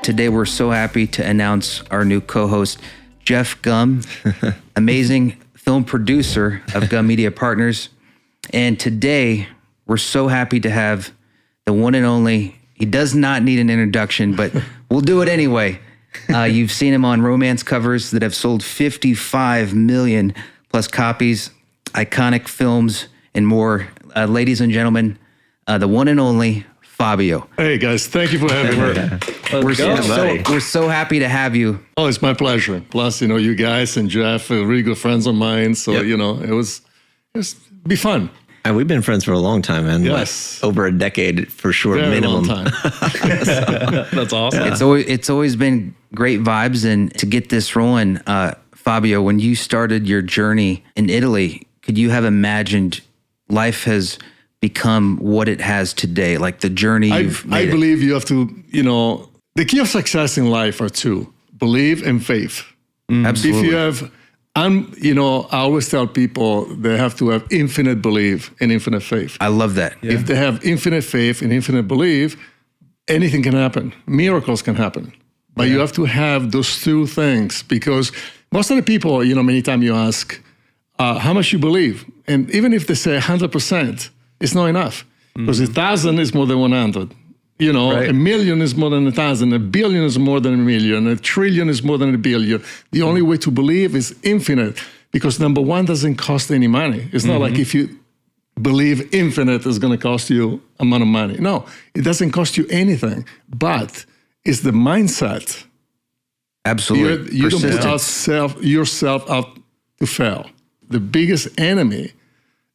Today, we're so happy to announce our new co-host, Jeff Gum, amazing film producer of Gum Media Partners. And today, we're so happy to have the one and only, he does not need an introduction, but we'll do it anyway. You've seen him on romance covers that have sold 55 million plus copies, iconic films, and more. Ladies and gentlemen, the one and only Fabio. Hey guys, thank you for having me. We're so happy to have you. Oh, it's my pleasure. Plus, you guys and Jeff are really good friends of mine. So, it was be fun. And we've been friends for a long time, man. Yes. Like over a decade for sure, Very minimum. long time. That's awesome. Yeah. It's always been great vibes. And to get this rolling, Fabio, when you started your journey in Italy, could you have imagined life has become what it has today? Like the journey you've made. I believe you have to, the key of success in life are two: believe and faith. Absolutely. If you have, I always tell people they have to have infinite belief and infinite faith. I love that. Yeah. If they have infinite faith and infinite belief, anything can happen. Miracles can happen. But you have to have those two things, because most of the people, many times you ask, how much you believe? And even if they say 100%, it's not enough. Because 1,000 is more than 100. Right. A million is more than 1,000. A billion is more than a million. A trillion is more than a billion. The only way to believe is infinite, because number one doesn't cost any money. It's not like if you believe infinite is going to cost you amount of money. No, it doesn't cost you anything, but it's the mindset. Absolutely. You don't put yourself out to fail. The biggest enemy,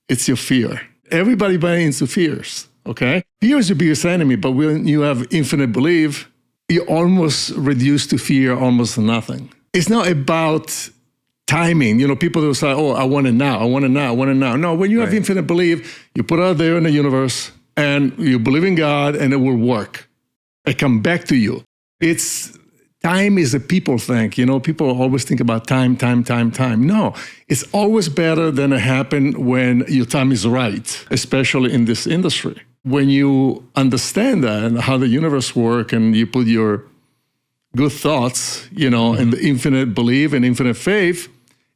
it's your fear. Everybody buys into fears, okay? Fear is your biggest enemy, but when you have infinite belief, you almost reduce to fear almost nothing. It's not about timing. People will say, oh, I want it now, I want it now, I want it now. No, when you have infinite belief, you put it out there in the universe and you believe in God and it will work. It come back to you. Time is a people thing. People always think about time. No, it's always better than it happen when your time is right, especially in this industry. When you understand that and how the universe works and you put your good thoughts, and the infinite belief and infinite faith,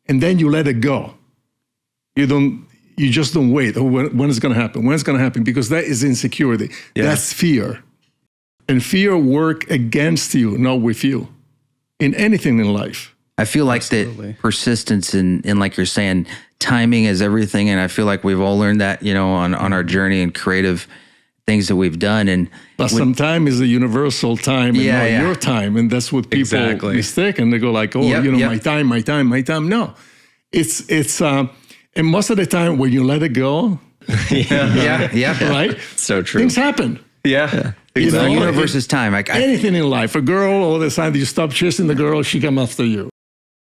and then you let it go. You just don't wait. Oh, when is it going to happen? When is it going to happen? Because that is insecurity. Yeah. That's fear. And fear work against you, not with you, in anything in life. I feel like that persistence and like you're saying, timing is everything. And I feel like we've all learned that, on our journey and creative things that we've done. But some time is a universal time and not your time. And that's what people mistake. And they go like, my time. No, it's and most of the time when you let it go, right? So true. Things happen. Yeah. It's the universe's time. Anything in life, a girl, all of a sudden you stop chasing the girl, she comes after you.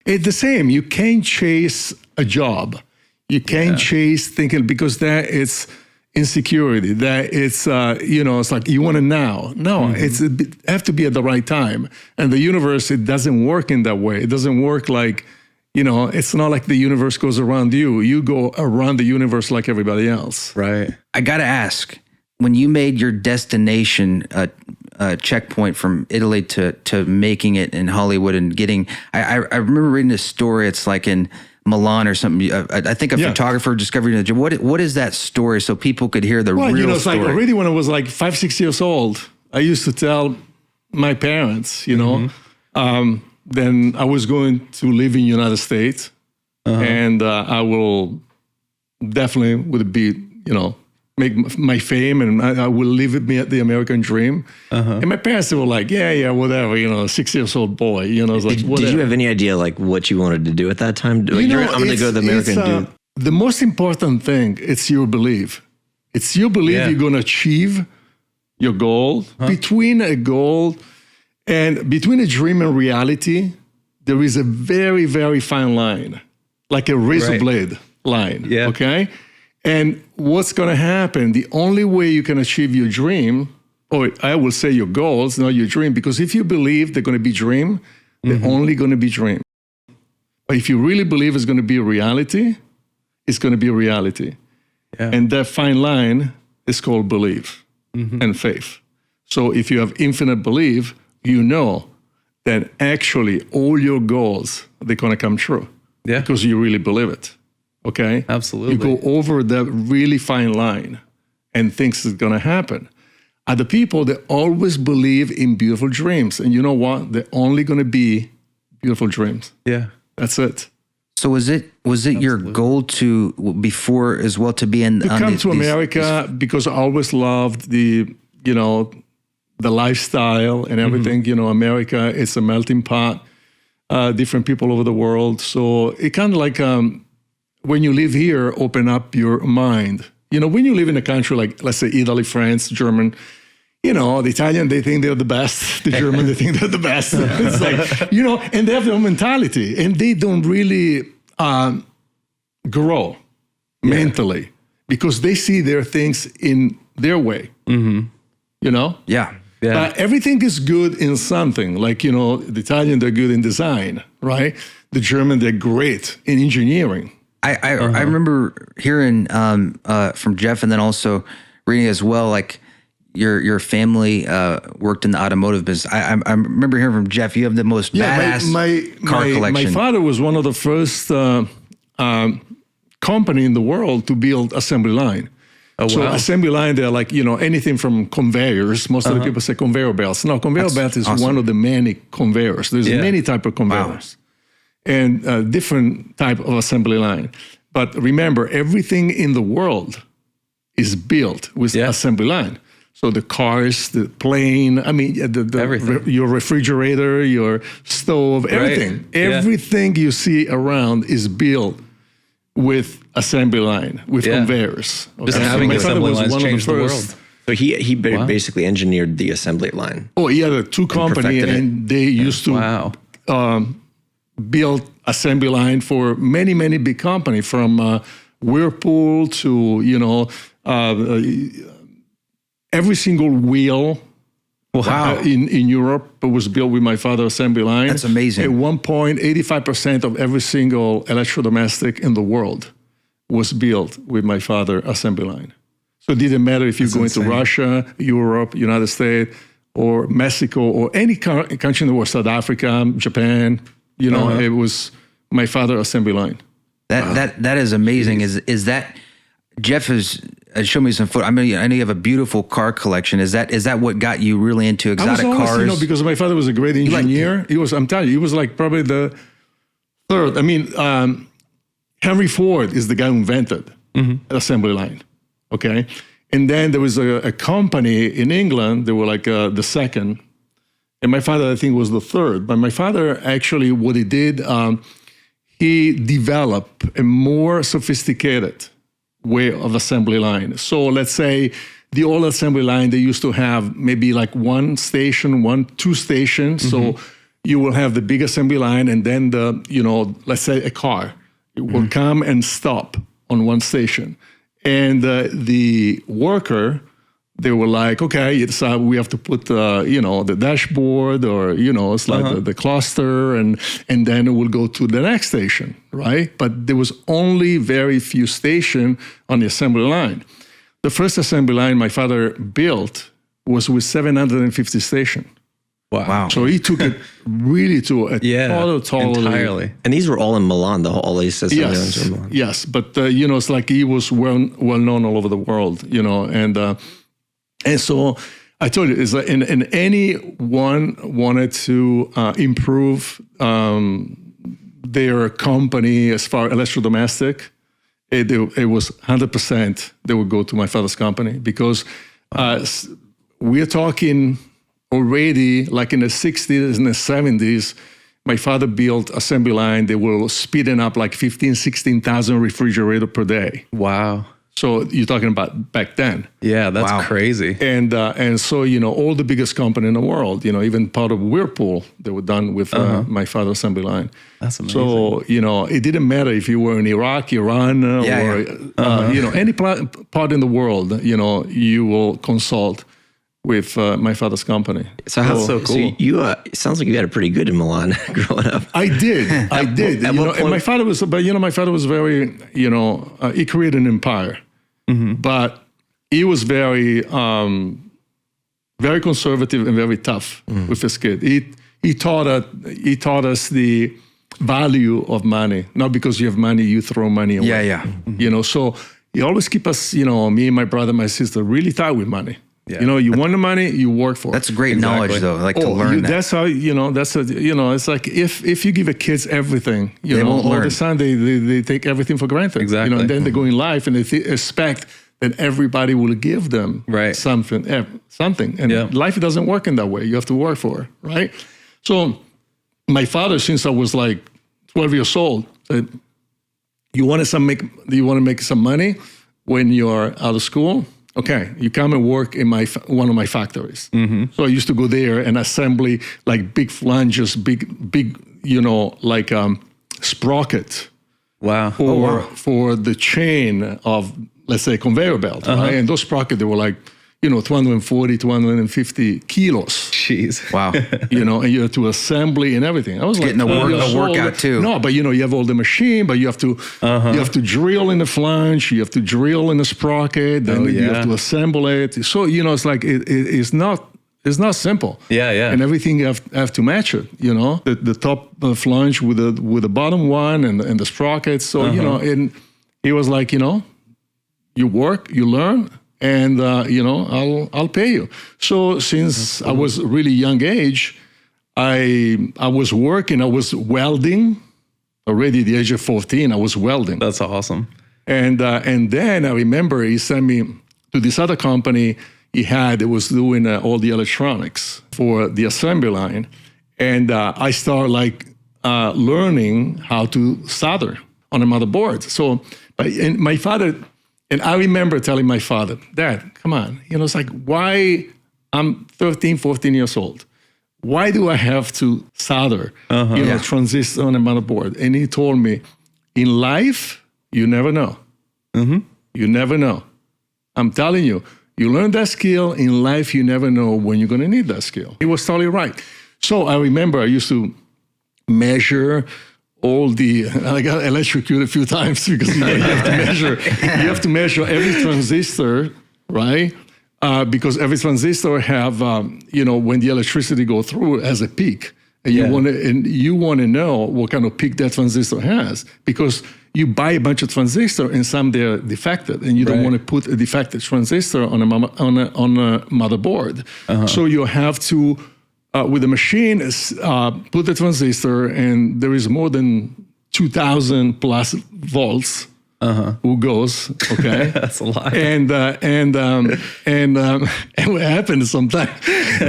It's the same. You can't chase a job. You can't chase thinking, because that is insecurity. That it's, it's like you want it now. No, it have to be at the right time. And the universe, it doesn't work in that way. It doesn't work like, it's not like the universe goes around you. You go around the universe like everybody else. Right. I got to ask, when you made your destination checkpoint from Italy to making it in Hollywood and getting, I remember reading this story. It's like in Milan or something. I think a photographer discovered it. What is that story, so people could hear the real it's story? Like already when I was like 5-6 years old, I used to tell my parents, then I was going to live in the United States, and I will definitely would be, make my fame, and I will live with me at the American dream. And my parents were like, whatever, 6 years old boy, it's like, whatever. Did you have any idea like what you wanted to do at that time? Like, I'm going to go to the American dream. The most important thing, it's your belief. It's your belief you're going to achieve your goal. Between a goal and between a dream and reality, there is a very, very fine line, like a razor blade line, okay? And what's going to happen, the only way you can achieve your dream, or I will say your goals, not your dream, because if you believe they're going to be dream, they're only going to be dream. But if you really believe it's going to be a reality, it's going to be a reality. Yeah. And that fine line is called belief and faith. So if you have infinite belief, you know that actually all your goals, they're going to come true. Yeah. Because you really believe it. Okay? Absolutely. You go over that really fine line and things is going to happen. Other people, they always believe in beautiful dreams. And you know what? They're only going to be beautiful dreams. Yeah. That's it. So was it your goal to before as well to be in to come to America because I always loved the lifestyle and everything. You know, America is a melting pot, different people over the world. So it kind of like when you live here, open up your mind. You know, when you live in a country like, let's say, Italy, France, German, you know, the Italian, they think they're the best. The German, they think they're the best. It's like, you know, and they have their own mentality, and they don't really grow mentally because they see their things in their way, you know? Yeah. But everything is good in something. Like, you know, the Italian, they're good in design, right? The German, they're great in engineering. I remember hearing from Jeff, and then also reading as well, like your family worked in the automotive business. I remember hearing from Jeff, you have the most badass car collection. My father was one of the first company in the world to build assembly line. Oh, wow. So assembly line, they're like, you know, anything from conveyors. Most of the people say conveyor belts. No, conveyor belt is one of the many conveyors. There's many type of conveyors. And different type of assembly line. But remember, everything in the world is built with assembly line. So the cars, the plane, I mean, your refrigerator, your stove, everything. Everything you see around is built with assembly line, with conveyors. Okay? Just having assembly lines changed the world. So he basically engineered the assembly line. Oh, he had two companies, and they used to build assembly line for many, many big companies, from Whirlpool to, you know, every single wheel in Europe was built with my father's assembly line. That's amazing. At one point, 85% of every single electrodomestic in the world was built with my father's assembly line. So it didn't matter if you go into Russia, Europe, United States, or Mexico, or any country in the world, South Africa, Japan, you know, it was my father's assembly line. That is amazing. Is that Jeff has showed me some photos. I mean, I know you have a beautiful car collection. Is that what got you really into exotic cars? You know, because my father was a great engineer. I'm telling you, he was like probably the third. I mean, Henry Ford is the guy who invented assembly line. Okay, and then there was a company in England. They were like the second. And my father, I think, was the third. But my father, actually, what he did, he developed a more sophisticated way of assembly line. So let's say the old assembly line, they used to have maybe like two stations. So you will have the big assembly line, and then let's say a car. It will come and stop on one station. And the worker, they were like, okay, we have to put, the dashboard, or, it's like the cluster, and then it will go to the next station, right? But there was only very few stations on the assembly line. The first assembly line my father built was with 750 stations. Wow. So he took it really to a totally. Entirely. And these were all in Milan, all these assembly lines were in Milan. Yes, but, it's like he was well known all over the world, and so I told you, is that in anyone wanted to improve their company as far as electrodomestic, it was 100% they would go to my father's company, because we're talking already like in the 60s and the 70s, my father built assembly line. They were speeding up like 16,000 refrigerators per day. Wow. So you're talking about back then. Yeah, that's crazy. And so, all the biggest company in the world, even part of Whirlpool, they were done with my father's assembly line. That's amazing. So, it didn't matter if you were in Iraq, Iran, or, any part in the world, you will consult with my father's company. So that's so cool. So you, it sounds like you had it pretty good in Milan growing up. I did. And my father was, my father was very, he created an empire. But he was very very conservative and very tough with his kid. He taught us the value of money. Not because you have money, you throw money away. Yeah. You know, so he always keep us, you know, me and my brother, my sister, really tight with money. Yeah. You know, you want the money, you work for it. That's great knowledge, though. Like to learn that. That's how, you know, it's like if you give a kids everything, they won't all learn. the time they take everything for granted. Exactly. You know, and then they go in life and they expect that everybody will give them something. And life doesn't work in that way. You have to work for it, right? So my father, since I was like 12 years old, said, you want to make some money when you're out of school? Okay, you come and work in one of my factories. So I used to go there and assembly like big flanges, big, you know, like sprocket. Wow. For the chain of, let's say, conveyor belt, right? And those sprockets, they were like, you know, 240, 250 kilos. Jeez. Wow. You know, and you have to assembly and everything. I was getting like, a workout too. No, but you know, you have all the machine, but you have to drill in the flange, you have to drill in the sprocket, then you have to assemble it. So, you know, it's like, it's not simple. Yeah. And everything you have to match it, you know, the top flange with the bottom one and the sprockets. So, you know, and he was like, you know, you work, you learn, and you know, I'll pay you. So since I was really young age, I was working. I was welding already at the age of 14. I was welding. That's awesome. And then I remember he sent me to this other company it was doing all the electronics for the assembly line, and I started like learning how to solder on a motherboard. So, and my father. And I remember telling my father, Dad, come on. You know, it's like, why I'm 13, 14 years old. Why do I have to solder, transistor on a motherboard? And he told me, in life, you never know. You never know. I'm telling you, you learn that skill. In life, you never know when you're going to need that skill. He was totally right. So I remember I used to measure I got electrocuted a few times because you have to measure every transistor, right? Because every transistor have, you know, when the electricity go through, it has a peak. And you want to know what kind of peak that transistor has, because you buy a bunch of transistors and some they're defective, and you don't want to put a defective transistor on a motherboard. So you have to, with the machine, put the transistor, and there is more than 2,000 plus volts who goes, okay? That's a lot. And what happens sometimes,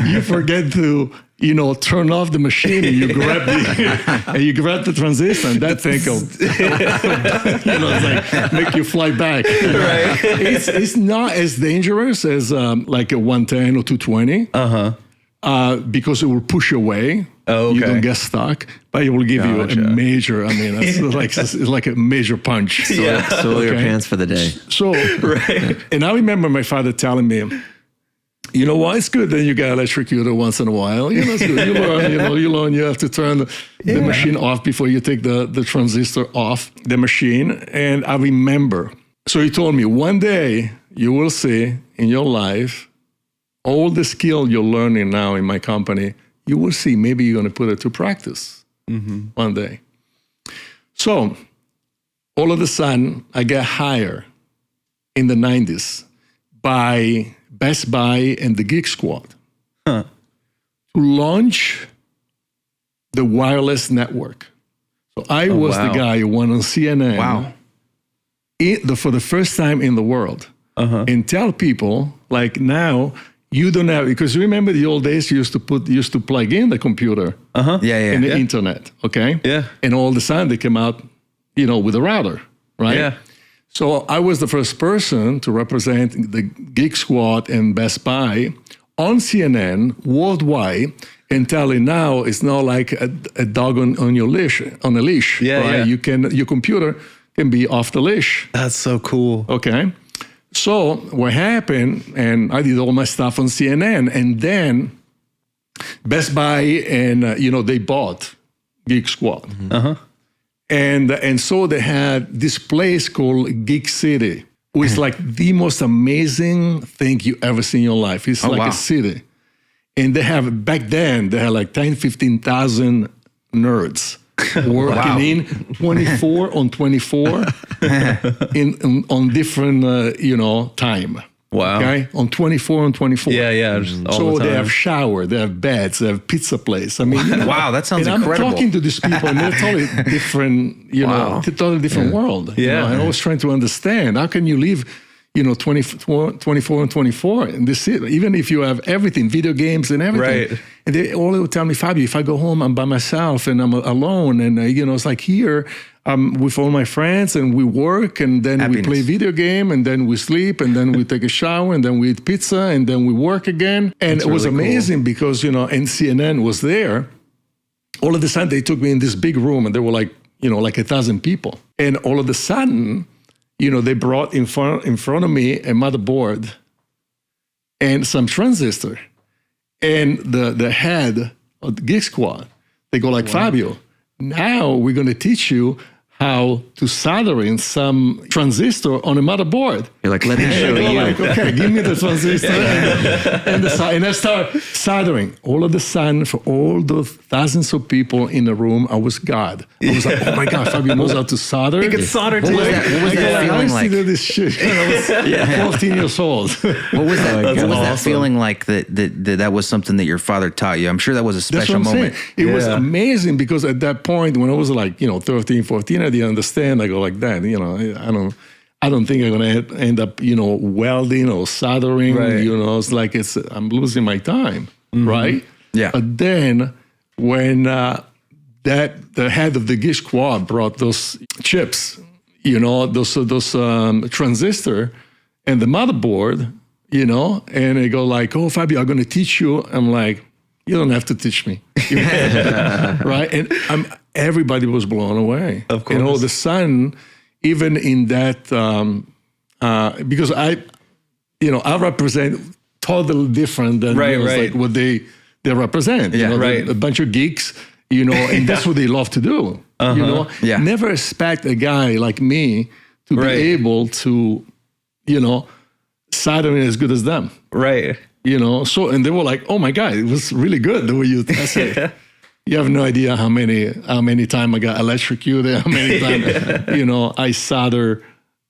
you forget to, you know, turn off the machine, and you grab the transistor, and that thing will, you know, it's like make you fly back. Right. It's not as dangerous as like a 110 or 220. Because it will push away. Oh, okay. You don't get stuck, but it will give you a major, I mean, it's like a major punch. So, Soil your pants for the day. So, and I remember my father telling me, you know what, it's good that you get electrocuted once in a while. You know, it's good. You learn, you have to turn the machine off before you take the transistor off the machine. And I remember, so he told me, one day you will see in your life, all the skill you're learning now in my company, you will see, maybe you're going to put it to practice one day. So all of a sudden, I get hired in the 90s by Best Buy and the Geek Squad to launch the wireless network. So I was the guy who went on CNN for the first time in the world and tell people, like, now, you don't have, because remember the old days, you used to plug in the computer in the internet, okay? Yeah. And all of a sudden they came out, you know, with a router, right? Yeah. So I was the first person to represent the Geek Squad and Best Buy on CNN worldwide, and telling now it's not like a dog on a leash, right? Yeah. Your computer can be off the leash. That's so cool. Okay. So what happened, and I did all my stuff on CNN, and then Best Buy and, you know, they bought Geek Squad. And so they had this place called Geek City, which is like the most amazing thing you ever see in your life. It's a city. And back then, they had like 10, 15,000 nerds working in 24 on 24 on different, time. Wow. Okay, on 24 on 24. Yeah. Just all So the time. they have shower, they have beds, they have pizza place. I mean, Wow, that sounds and incredible. I'm talking to these people, and they're totally different. Totally different world. And I was trying to understand how can you live, 24 and 24 in this city, even if you have everything, video games and everything. Right. And they all would tell me, Fabio, if I go home, I'm by myself and I'm alone, and it's like here. With all my friends, and we work, and then we play video game, and then we sleep, and then we take a shower, and then we eat pizza, and then we work again. And it was really amazing because, and CNN was there. All of a sudden, they took me in this big room, and there were like 1,000 people. And all of a sudden, they brought in front of me a motherboard and some transistor. And the head of the Geek Squad, they go like, Fabio, now we're going to teach you how to solder in some transistor on a motherboard. You're like, let me show you. Like, okay, give me the transistor. and I start soldering. All of a sudden, for all those thousands of people in the room, I was God. I was like, oh my God, Fabio knows how to solder. He can solder What too. was that feeling I like? do this shit when I was 14 years old. What was that? What was that feeling like that was something that your father taught you? I'm sure that was a That's special what I'm moment. saying. It was amazing because at that point, when I was like, 13, 14, I didn't understand. I go like that, I don't think I'm going to end up, welding or soldering. Right. It's like I'm losing my time, right? Yeah. But then when the head of the Geek Squad brought those chips, those transistor and the motherboard, and they go like, oh, Fabio, I'm going to teach you. I'm like, you don't have to teach me. Right? And everybody was blown away. Of course. And all of a sudden, even in that, because I represent totally different than like what they represent. Yeah, A bunch of geeks, and that's what they love to do. Yeah. Never expect a guy like me to be able to, solder as good as them. Right. So, and they were like, oh my God, it was really good the way you tested. You have no idea how many times I got electrocuted, how many times, I solder,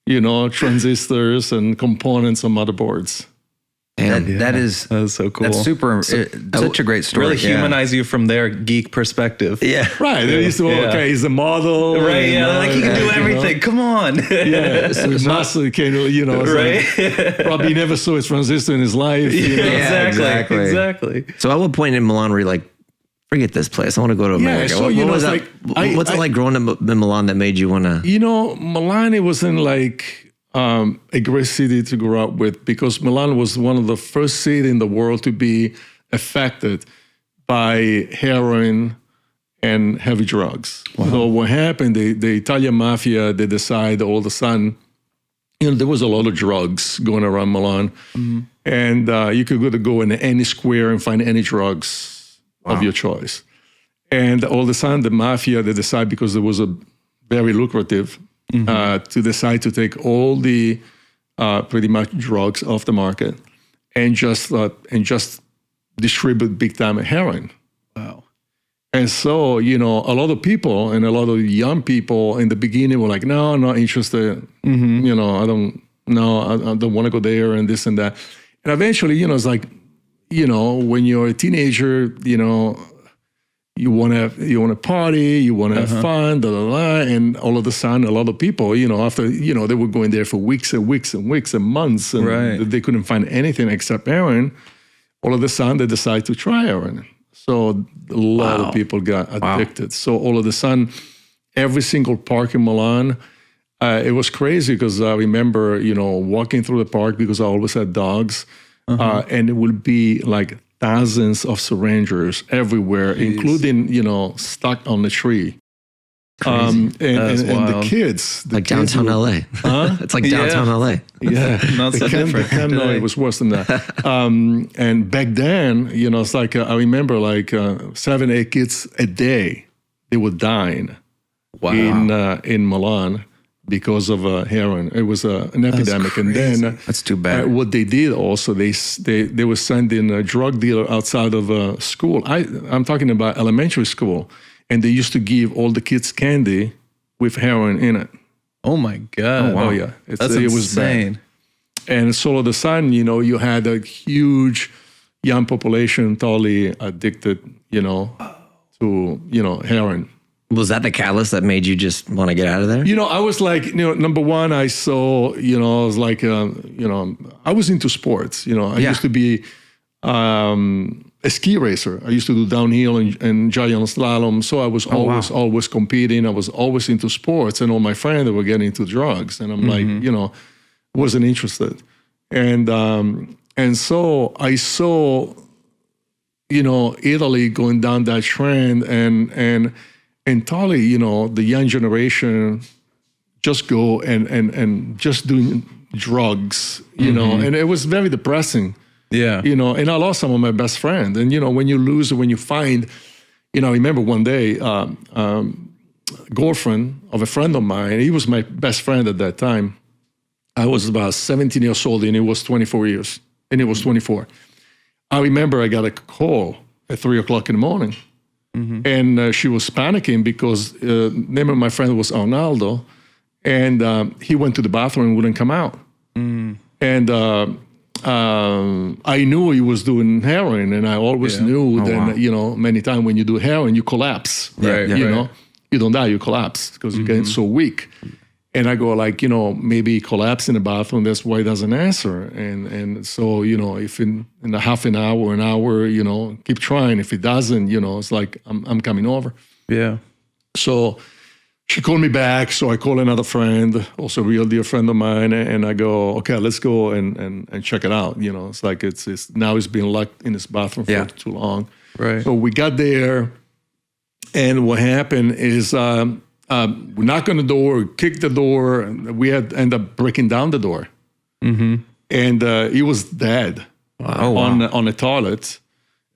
transistors and components on motherboards. That is so cool. That's super. Such a great story. Really humanize you from their geek perspective. Yeah. Right. They used to, okay, he's a model. Right. And, Yeah. Like he can do everything. Come on. Yeah. So muscle can, right. Probably he never saw a transistor in his life. Exactly. So at what point in Milan were you like, forget this place, I want to go to America? So, what was that? What's it like growing up in Milan that made you want to? Milan, it wasn't like a great city to grow up with because Milan was one of the first cities in the world to be affected by heroin and heavy drugs. Wow. So what happened, the Italian mafia, they decided all of a sudden, there was a lot of drugs going around Milan. Mm-hmm. And you could go in any square and find any drugs of your choice. And all of a sudden, the mafia, they decided, because it was a very lucrative, to decide to take all the pretty much drugs off the market and just distribute big time heroin. Wow. And so, a lot of people and a lot of young people in the beginning were like, no, I'm not interested. Mm-hmm. I don't want to go there and this and that. And eventually, it's like, when you're a teenager, you want to party, you want to have fun, and all of a sudden, a lot of people, after, they were going there for weeks and weeks and weeks and months, and they couldn't find anything except heroin. All of a sudden, they decide to try heroin. So a lot of people got addicted. Wow. So all of a sudden, every single park in Milan, it was crazy because I remember, walking through the park because I always had dogs, and it would be like thousands of syringers everywhere, including, stuck on the tree. And the kids. Like downtown LA. It's like downtown LA. Yeah. Not so different. No, it was worse than that. And back then, it's like, I remember like 7, 8 kids a day, they were dying in Milan because of heroin. It was an epidemic. crazy. And then That's too bad. what they did also, they were sending a drug dealer outside of school. I'm talking about elementary school. And they used to give all the kids candy with heroin in it. Oh my God. Oh, yeah. That's it was bad. insane. And so all of a sudden, you had a huge young population totally addicted, to, heroin. Was that the catalyst that made you just want to get out of there? I was like, number one, I saw, I was like, I was into sports. I used to be a ski racer. I used to do downhill and giant slalom. So I was always competing. I was always into sports, and all my friends were getting into drugs. And I'm like, wasn't interested. And so I saw, Italy going down that trend and totally, the young generation just go and just doing drugs, and it was very depressing. Yeah. And I lost some of my best friends. And, when you lose, when you find, I remember one day, girlfriend of a friend of mine, he was my best friend at that time. I was about 17 years old and he was 24 years. And he was 24. I remember I got a call at 3 o'clock in the morning. And she was panicking because the name of my friend was Arnaldo. And he went to the bathroom and wouldn't come out. And I knew he was doing heroin, and I always knew that, many times when you do heroin, you collapse. Right. You don't die, you collapse because you get so weak. And I go like, maybe he collapsed in the bathroom, that's why he doesn't answer. And so, if in a half an hour, keep trying. If he doesn't, it's like, I'm coming over. Yeah. So she called me back. So I call another friend, also a real dear friend of mine. And I go, okay, let's go and check it out. It's like, it's now he's been locked in his bathroom for too long. Right. So we got there. And what happened is, we knocked on the door, kicked the door, and we had end up breaking down the door. And he was dead on the toilet.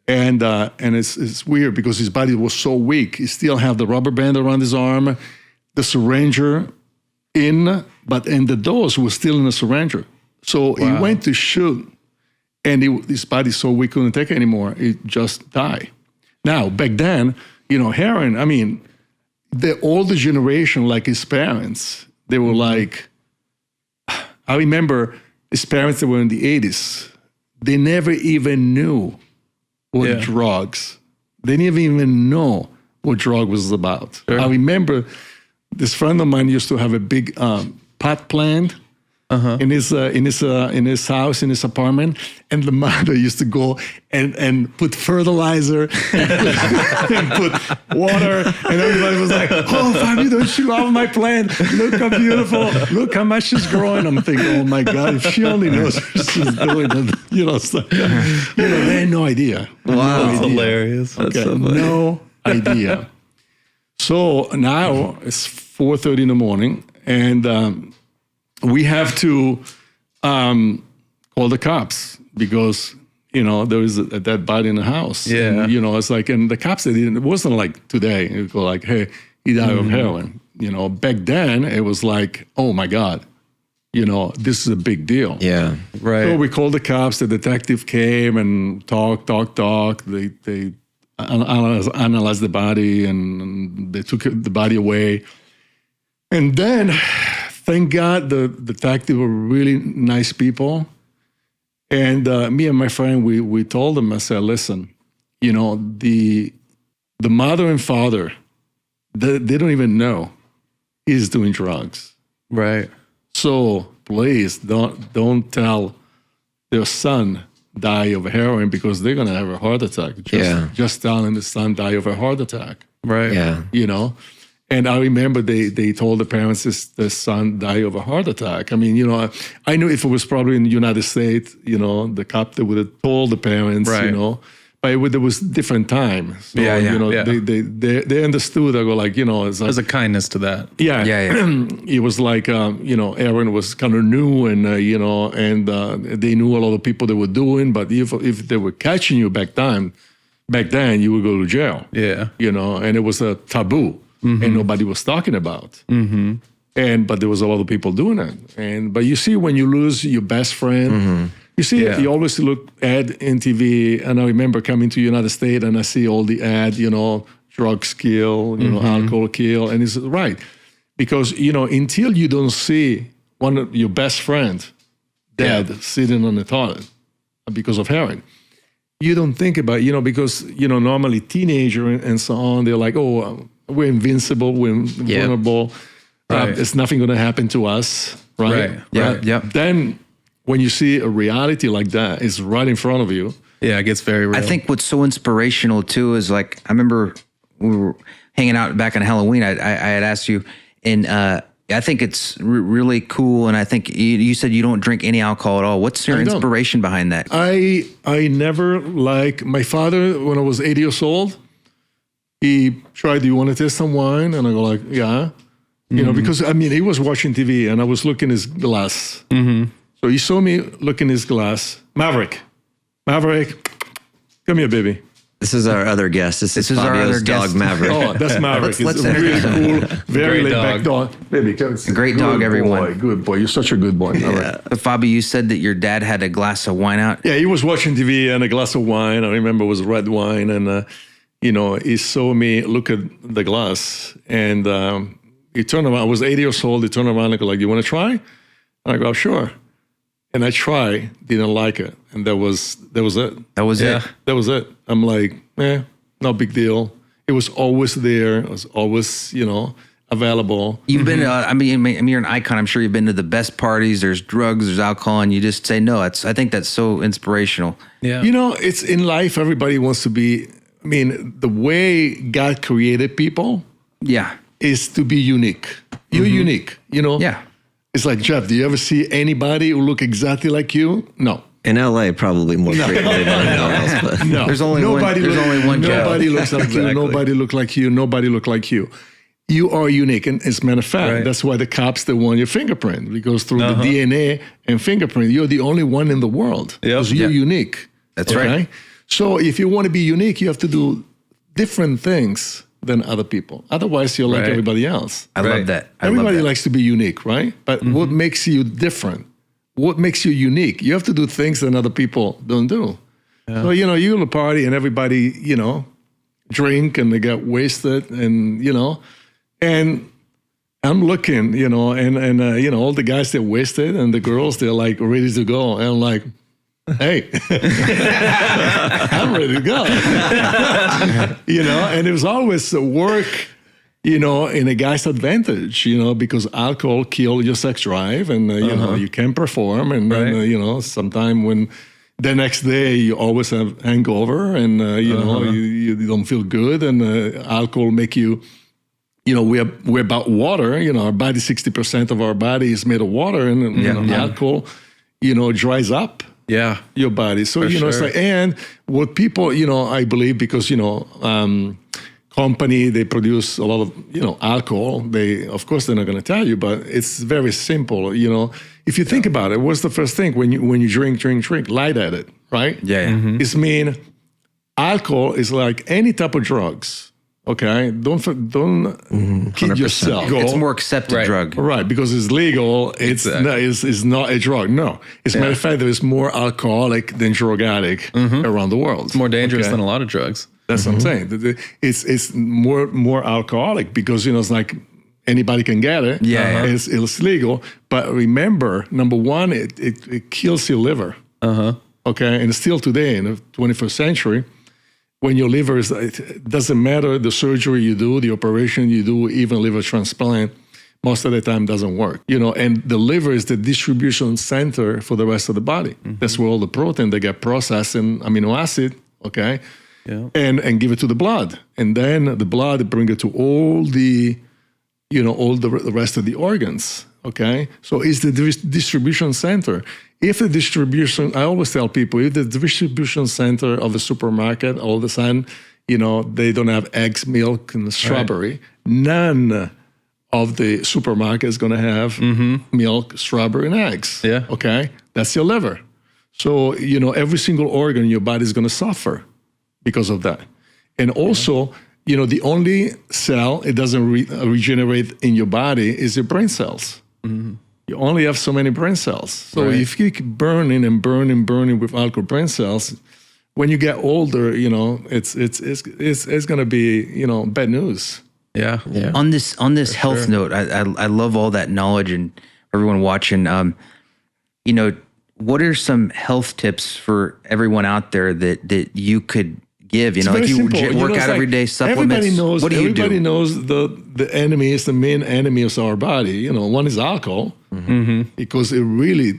And it's weird because his body was so weak. He still had the rubber band around his arm, the syringer but the dose was still in the syringer. So he went to shoot, and his body's so weak, couldn't take it anymore. He just died. Now, back then, heroin, I mean, the older generation, like his parents, they were like, I remember his parents that were in the 80s, they never even knew what drugs, they didn't even know what drug was about. Sure. I remember this friend of mine used to have a big pot plant in his house, in his apartment, and the mother used to go and put fertilizer and put water, and everybody was like, "Oh, Fabio, don't you love my plant? Look how beautiful! Look how much she's growing." I'm thinking, "Oh my God, if she only knows what she's doing," it's like, they had no idea. Wow, that's hilarious. That's so funny. No idea. So now it's 4:30 in the morning, and we have to call the cops because, there was a dead body in the house. Yeah. And, it's like, and the cops, it wasn't like today. It was like, hey, he died of heroin. Back then it was like, oh my God, this is a big deal. Yeah. Right. So we called the cops, the detective came and talked. They analyzed the body and they took the body away. And then, thank God, the detective were really nice people. And me and my friend, we told them, I said, listen, the mother and father, they don't even know he's doing drugs. Right. So please don't tell their son die of heroin because they're going to have a heart attack. Just telling the son die of a heart attack. Right. Yeah. And I remember they told the parents the son died of a heart attack. I mean, I knew if it was probably in the United States, the cop that would have told the parents, but there was different time. So, they understood. I go like, it's like, There's a kindness to that. Yeah. It was like, Aaron was kind of new and, and they knew a lot of people that were doing, but if they were catching you back then, you would go to jail. Yeah. And it was a taboo. And nobody was talking about. But there was a lot of people doing it. But you see, when you lose your best friend, you see, you always look ad in TV. And I remember coming to United States and I see all the ad, drugs kill, alcohol kill. And it's right. Because, until you don't see one of your best friend dead sitting on the toilet because of heroin, you don't think about, because, normally teenager and so on, they're like, oh, we're invincible, we're vulnerable. It's nothing going to happen to us, right? Yeah. Then when you see a reality like that, it's right in front of you. Yeah, it gets very real. I think what's so inspirational too is like, I remember we were hanging out back on Halloween. I had asked you, and I think it's really cool. And I think you said you don't drink any alcohol at all. What's your inspiration behind that? I never my father, when I was 8 years old, he tried, do you want to taste some wine? And I go like, yeah. Because he was watching TV and I was looking his glass. So he saw me looking his glass. Maverick, come here, baby. This is our other guest. This is Fabio's dog, Maverick. Oh, that's Maverick. It's a really cool, very laid-back dog. Baby, come. A great dog, everyone. Good boy. You're such a good boy. Yeah. But Fabio, you said that your dad had a glass of wine out. Yeah, he was watching TV and a glass of wine. I remember it was red wine. And, he saw me look at the glass. And he turned around. I was 8 years old. He turned around and go like, you want to try? And I go, sure. And I tried, didn't like it. And that was it. That was it. That was it. I'm like, no big deal. It was always there. It was always, available. You've been, you're an icon. I'm sure you've been to the best parties. There's drugs, there's alcohol, and you just say no. I think that's so inspirational. Yeah. It's in life, everybody wants to be, the way God created people is to be unique. You're unique, Yeah. It's like, Jeff, do you ever see anybody who look exactly like you? No. In LA, probably more frequently than anywhere else. But No. There's only one Jeff. Nobody looks like you. Nobody look like you. Nobody look like you. You are unique. And as a matter of fact, that's why the cops, they want your fingerprint. Because through the DNA and fingerprint, you're the only one in the world. Because you're unique. That's right. So if you want to be unique, you have to do different things than other people. Otherwise, you're like everybody else. I love that. Everybody likes to be unique, right? But what makes you different? What makes you unique? You have to do things that other people don't do. Yeah. So, you go to a party and everybody, drink and they get wasted and, and I'm looking, and all the guys, they're wasted and the girls, they're like ready to go. And I'm like, hey, I'm ready to go. And it was always work, in a guy's advantage, because alcohol kills your sex drive and, you can perform. And then, sometime when the next day you always have hangover and, you don't feel good and alcohol make you, we're about water, our body, 60% of our body is made of water and alcohol, dries up. Yeah, your body. So, it's like, and what people, I believe because, company, they produce a lot of, alcohol. Of course, they're not going to tell you, but it's very simple. If you think about it, what's the first thing when you drink, light at it, right? Yeah. Mm-hmm. It's alcohol is like any type of drugs. Okay, don't kid yourself. It's a more accepted drug, right? Because it's legal. It's not a drug. No, as a matter of fact, there is more alcoholic than drug addict around the world. It's more dangerous than a lot of drugs. That's what I'm saying. It's more alcoholic because it's like anybody can get it. Yeah, it's legal. But remember, number one, it kills your liver. Okay, and still today in the 21st century. When your liver it doesn't matter the surgery you do, the operation you do, even liver transplant, most of the time doesn't work. And the liver is the distribution center for the rest of the body. That's where all the protein they get processed in amino acid, okay, and give it to the blood, and then the blood bring it to all the, all the rest of the organs. Okay, so it's the distribution center. If the distribution, I always tell people, if the distribution center of the supermarket all of a sudden, they don't have eggs, milk, and strawberry, none of the supermarket is going to have milk, strawberry, and eggs. Yeah. Okay, that's your liver. So, every single organ in your body is going to suffer because of that. And also, the only cell it doesn't regenerate in your body is your brain cells. Mm-hmm. You only have so many brain cells. So if you keep burning and burning with alcohol brain cells, when you get older, it's going to be, bad news. Yeah. On this health note, I love all that knowledge, and everyone watching, what are some health tips for everyone out there that you could give? It's like you simple. work out every day, supplements. Everybody knows. What do you do? Everybody knows the enemy is the main enemy of our body. One is alcohol, because it really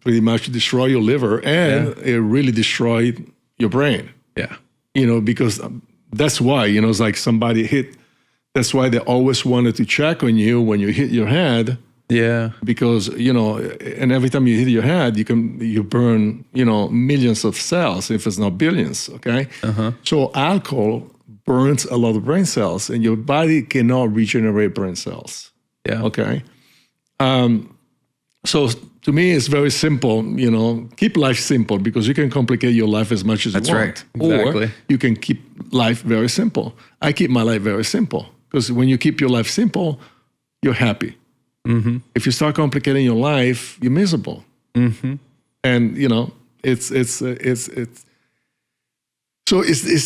pretty much destroy your liver, and it really destroyed your brain. Yeah. Because that's why, it's like somebody hit. That's why they always wanted to check on you when you hit your head. Yeah. Because, and every time you hit your head, you burn, millions of cells, if it's not billions, okay? Uh-huh. So alcohol burns a lot of brain cells, and your body cannot regenerate brain cells. Yeah. Okay? So to me, it's very simple, keep life simple, because you can complicate your life as much as you want. That's right. Exactly. Or you can keep life very simple. I keep my life very simple, because when you keep your life simple, you're happy. Mm-hmm. If you start complicating your life, you're miserable. Mm-hmm. And it's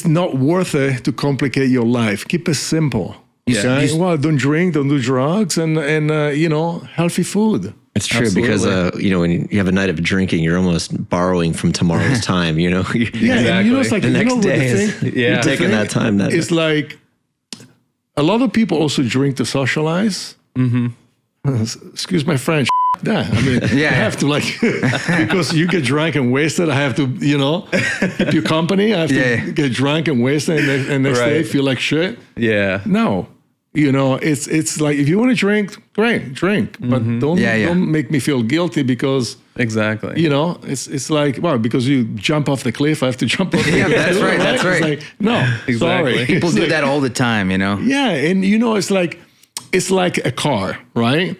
not worth it to complicate your life. Keep it simple. Okay? Yeah. Well, don't drink, don't do drugs, and healthy food. It's true. Absolutely. Because when you have a night of drinking, you're almost borrowing from tomorrow's time. Yeah, Exactly. and it's like The next day you're taking that time. It's like a lot of people also drink to socialize. Mm-hmm. Excuse my French. That I mean, I have to because you get drunk and wasted. I have to, keep you company. I have to get drunk and wasted, and next day feel like shit. Yeah. No, it's like if you want to drink, great, drink, but don't make me feel guilty because Exactly. It's like because you jump off the cliff, I have to jump off the cliff. That's right. That's right. It's like, no, Exactly. sorry. People It's do like, that all the time, Yeah, and it's like a car, right?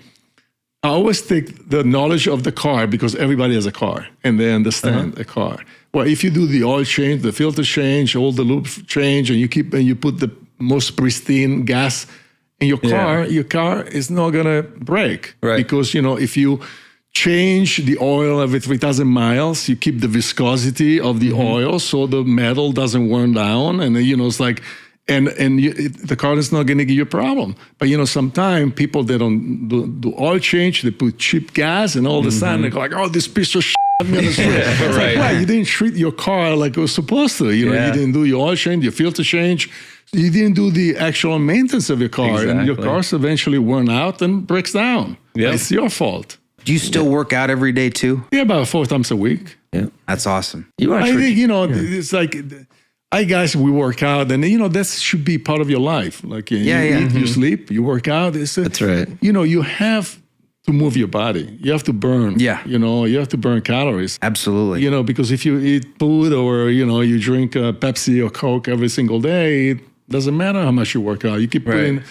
I always take the knowledge of the car because everybody has a car and they understand a car. Well, if you do the oil change, the filter change, all the loop change, and you put the most pristine gas in your car is not gonna break, right? Because if you change the oil every 3,000 miles, you keep the viscosity of the oil so the metal doesn't wear down, and it's like. The car is not going to give you a problem. But, sometimes people, they don't do oil change. They put cheap gas, and all of a sudden they go like, oh, this piece of shit. I'm going to switch. It's like, well, you didn't treat your car like it was supposed to. You didn't do your oil change, your filter change. You didn't do the actual maintenance of your car. Exactly. And your car's eventually worn out and breaks down. Yep. It's your fault. Do you still work out every day too? Yeah, about 4 times a week. Yeah. That's awesome. I think, it's like... guys, we work out, and that should be part of your life. Like you eat, you sleep, you work out. That's right. You have to move your body. You have to burn. Yeah. You have to burn calories. Absolutely. Because if you eat food or you drink Pepsi or Coke every single day, it doesn't matter how much you work out. You keep putting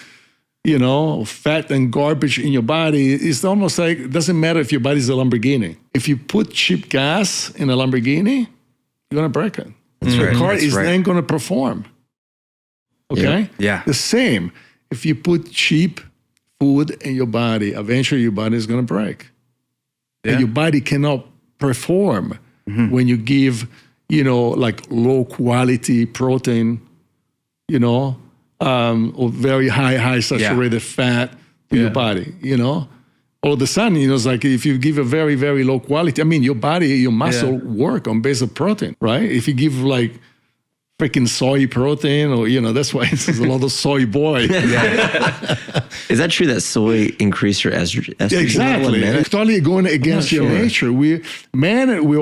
fat and garbage in your body. It's almost like it doesn't matter if your body's a Lamborghini. If you put cheap gas in a Lamborghini, you're gonna break it. The car is then going to perform. Okay? Yeah. The same. If you put cheap food in your body, eventually your body is going to break. Yeah. And your body cannot perform when you give, like low quality protein, or very high saturated fat to your body, All of a sudden, it's like if you give a very, very low quality, your body, your muscle work on base of protein, right? If you give like freaking soy protein or, that's why there's a lot of soy boy. Is that true that soy increase your estrogen Exactly. level? It's totally going against your nature. We're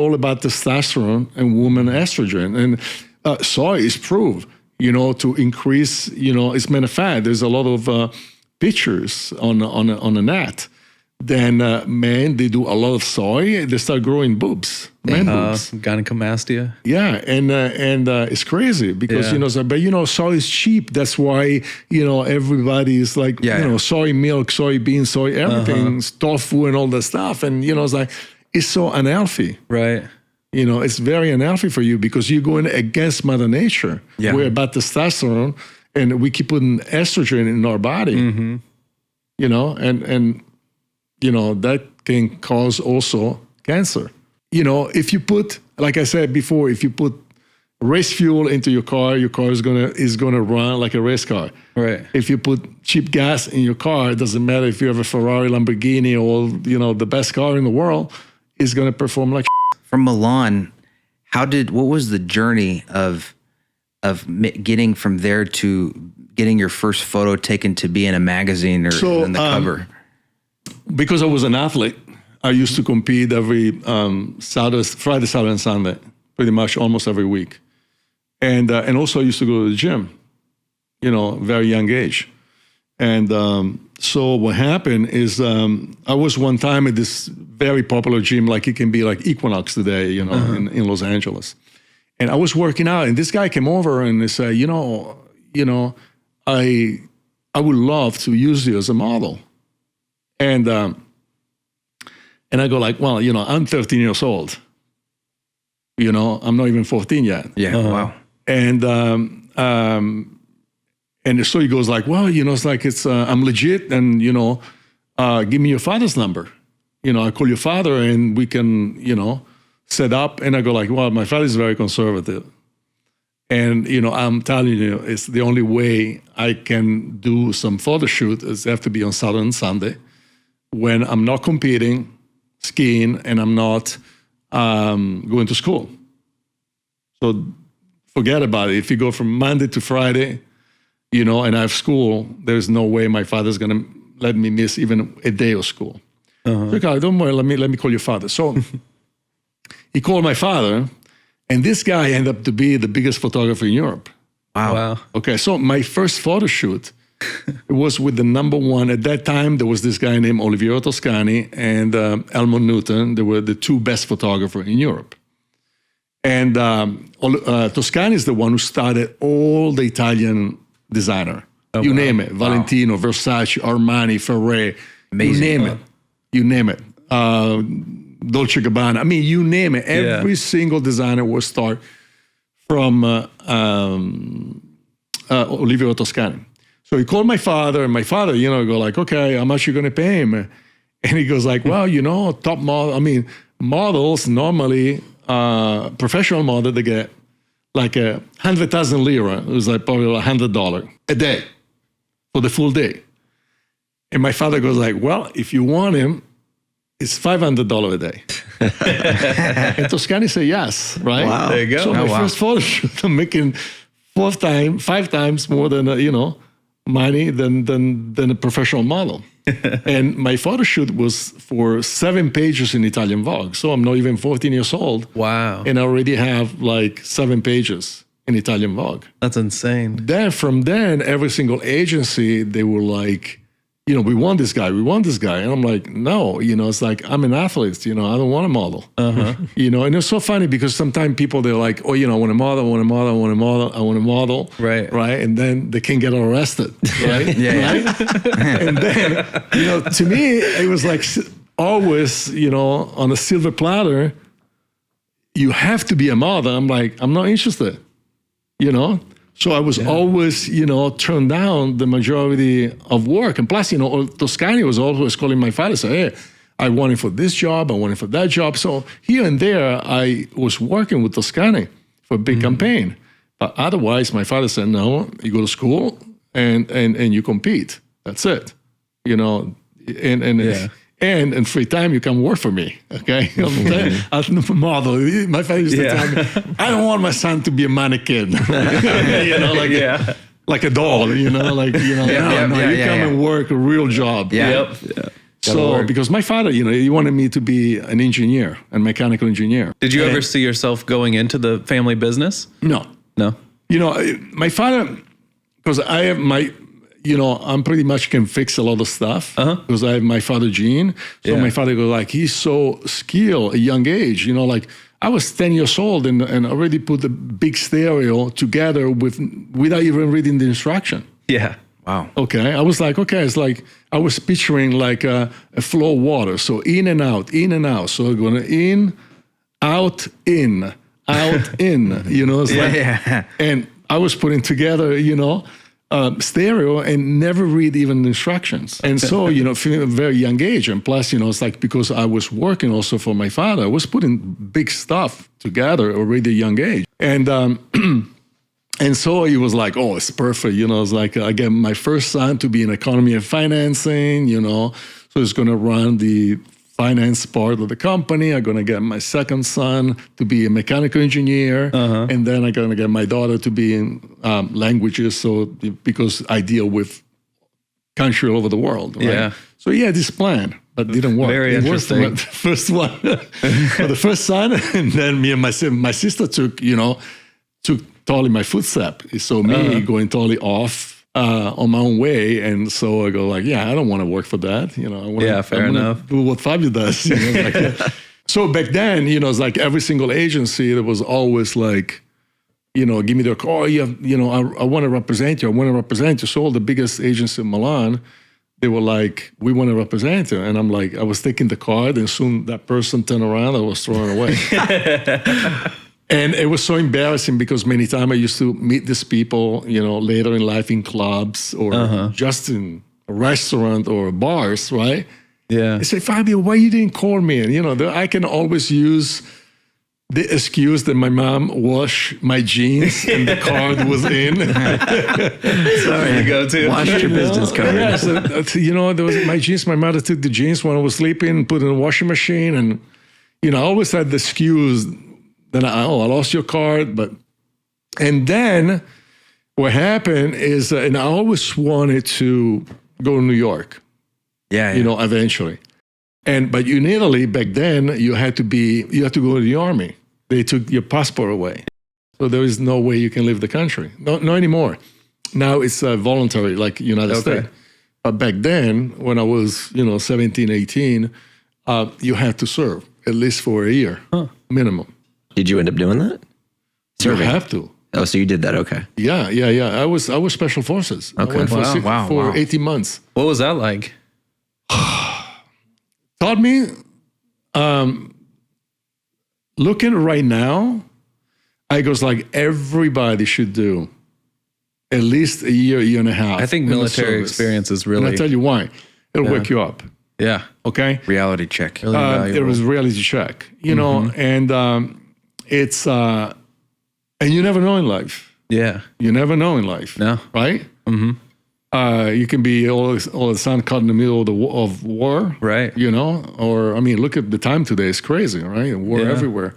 all about testosterone and woman estrogen. And soy is proved, to increase, it's matter of fact, there's a lot of pictures on the net. Then men, they do a lot of soy. They start growing boobs, man boobs. Gynecomastia. Yeah, and it's crazy because soy is cheap. That's why everybody is like soy milk, soybeans, soy everything, tofu, and all that stuff. And it's like it's so unhealthy, right? It's very unhealthy for you because you're going against Mother Nature. Yeah. We're about testosterone. and we keep putting estrogen in our body, you know, and you know, that can cause also cancer. You know, if you put, like I said before, if you put race fuel into your car is gonna run like a race car. Right. If you put cheap gas in your car, it doesn't matter if you have a Ferrari, Lamborghini, or, you know, the best car in the world, is gonna perform like. From Milan, what was the journey of getting from there to getting your first photo taken to be in a magazine or in the cover? Because I was an athlete, I used to compete every Friday, Saturday, and Sunday, pretty much almost every week. And also I used to go to the gym, you know, very young age. And so what happened is I was one time at this very popular gym, like it can be like Equinox today, you know, in Los Angeles. And I was working out, and this guy came over and he said, you know, I would love to use you as a model. And I go like, well, you know, I'm 13 years old. You know, I'm not even 14 yet. Yeah, wow. And so he goes like, well, you know, it's like I'm legit, and, you know, give me your father's number. You know, I call your father and we can, you know, set up. And I go like, well, my father's very conservative. And, you know, I'm telling you, it's the only way I can do some photo shoot is have to be on Saturday and Sunday when I'm not competing, skiing, and I'm not going to school. So forget about it. If you go from Monday to Friday, you know, and I have school, there's no way my father's going to let me miss even a day of school. Okay, don't worry, let me call your father. So he called my father, and this guy ended up to be the biggest photographer in Europe. Wow. Okay, so my first photo shoot, it was with the number one. At that time, there was this guy named Oliviero Toscani and Elmo Newton. They were the two best photographers in Europe. And Toscani is the one who started all the Italian designer. You name it. Valentino, Versace, Armani, Ferré. Amazing. You name it. Dolce & Gabbana. I mean, you name it. Every single designer will start from Oliviero Toscani. So he called my father, and my father, you know, go like, okay, how much you going to pay him? And he goes like, well, you know, top model. I mean, models normally, professional model, they get like 100,000 lira. It was like probably $100 a day for the full day. And my father goes like, well, if you want him, it's $500 a day. And Toscani said yes, right? Wow. There you go. So my first photo shoot, I'm making 5 times more than, you know, money than a professional model. And my photo shoot was for 7 pages in Italian Vogue. So I'm not even 14 years old. Wow. And I already have like 7 pages in Italian Vogue. That's insane. Then from then, every single agency, they were like, you know, we want this guy. And I'm like, no, you know, it's like, I'm an athlete, you know, I don't want a model. You know, and it's so funny because sometimes people, they're like, oh, you know, I want a model. Right. Right. And then they can get arrested. Right. Yeah. And then, you know, to me, it was like always, you know, on a silver platter, you have to be a model. I'm like, I'm not interested, you know? So I was always, you know, turned down the majority of work. And plus, you know, Toscani was always calling my father, say, hey, I want it for this job, I want it for that job. So here and there, I was working with Toscani for a big campaign. But otherwise, my father said, no, you go to school and you compete. That's it. You know, and in free time, you come work for me, okay? I'm a model. My father used to tell me, I don't want my son to be a mannequin, you know, like a doll, you know, like, you know, you come and work a real job. So, because my father, you know, he wanted me to be an engineer, a mechanical engineer. Did you ever see yourself going into the family business? No. You know, my father, because I have you know, I'm pretty much can fix a lot of stuff because I have my father gene. So my father goes like, he's so skilled at a young age, you know, like I was 10 years old and already put a big stereo together without even reading the instruction. Yeah. Wow. Okay. I was like, okay, it's like, I was picturing like a flow of water. So in and out. So I'm going in, out, in, you know, it's and I was putting together, you know, stereo and never read even the instructions. And so, from a very young age, and plus, it's like because I was working also for my father, I was putting big stuff together already at a young age. And and so he was like, oh, it's perfect. It's like I get my first son to be in economy and financing, so he's going to run the finance part of the company. I'm going to get my second son to be a mechanical engineer. And then I'm going to get my daughter to be in languages. So because I deal with country all over the world. Right? Yeah. So he had this plan, but it didn't work. Very interesting. The first one for the first son. And then me and my sister took totally my footstep. So me going totally off on my own way, and so I go like, I don't want to work for that. Fair enough. Do what Fabio does. So back then, it's like every single agency that was always like, give me their call. I want to represent you. I want to represent you. So all the biggest agents in Milan, they were like, we want to represent you. And I'm like, I was taking the card, and soon that person turned around, I was throwing away. And it was so embarrassing because many times I used to meet these people, later in life in clubs or just in a restaurant or bars, right? Yeah. They say, Fabio, why you didn't call me? And, I can always use the excuse that my mom washed my jeans and the card was in. Sorry, you go to. Wash your business card. Yeah, so, there was my jeans. My mother took the jeans when I was sleeping, put it in the washing machine. And, I always had the excuse that I lost your card. And then what happened is, and I always wanted to go to New York. Yeah. Eventually. But in Italy back then, you had to go to the army. They took your passport away. So there is no way you can leave the country. No anymore. Now it's voluntary, like United States. But back then, when I was, 17, 18, you had to serve at least for a year, minimum. Did you end up doing that? Serving. You have to. Oh, so you did that? Okay. Yeah. I was special forces. Okay. I went for 18 months. What was that like? Taught me, looking right now, I goes like everybody should do at least a year and a half. I think military experience is really. And I'll tell you why. It'll wake you up. Yeah. Okay. Reality check. Really it was reality check, and it's, and you never know in life. Yeah. You never know in life. No. Right? Mm-hmm. You can be all of a sudden caught in the middle of war. Right. Or, look at the time today. It's crazy, right? War everywhere.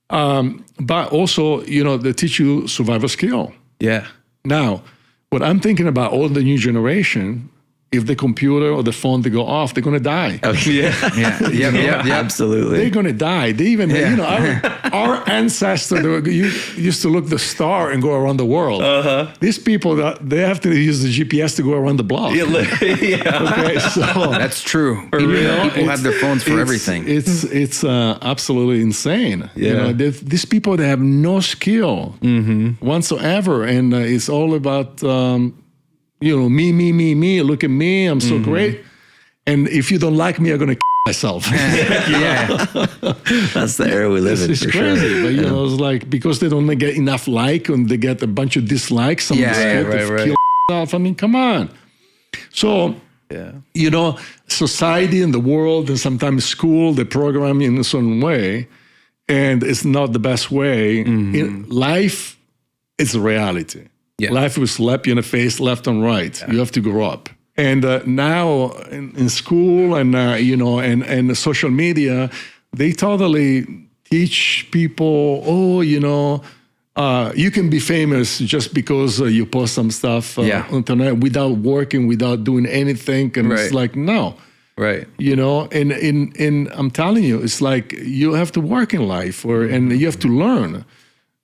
But also, they teach you survival skill. Yeah. Now, what I'm thinking about all the new generation, if the computer or the phone, they go off, they're going to die. Oh, yeah. Absolutely. They're going to die. They even, our ancestors used to look the star and go around the world. These people, they have to use the GPS to go around the block. Yeah. Okay, so that's true. People have their phones for everything. It's absolutely insane. Yeah. These people, they have no skill whatsoever, and it's all about me. Look at me. I'm so great. And if you don't like me, I'm gonna myself. That's the era we live in. It's for crazy, sure. but it's like because they don't get enough like, and they get a bunch of dislikes. Some right. Kill come on. So society and the world, and sometimes school, they program in a certain way, and it's not the best way. In life, it's a reality. Yeah. Life will slap you in the face left and right. You have to grow up. And now in school and and social media, they totally teach people, you can be famous just because you post some stuff on the internet without working, without doing anything. And it's like, no. Right. And I'm telling you, it's like you have to work in life and you have to learn.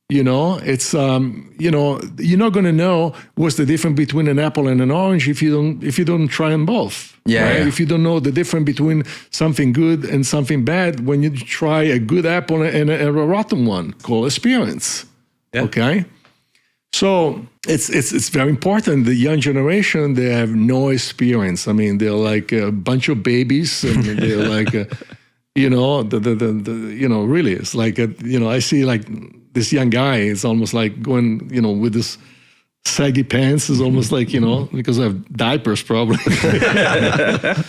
It's you're not going to know what's the difference between an apple and an orange if you don't try them both. Right? If you don't know the difference between something good and something bad when you try a good apple and a rotten one, called experience. Yeah. Okay. So it's very important. The young generation, they have no experience. They're like a bunch of babies, and they're like, really, it's like, I see like this young guy is almost like going, with this saggy pants is almost like, because I have diapers probably.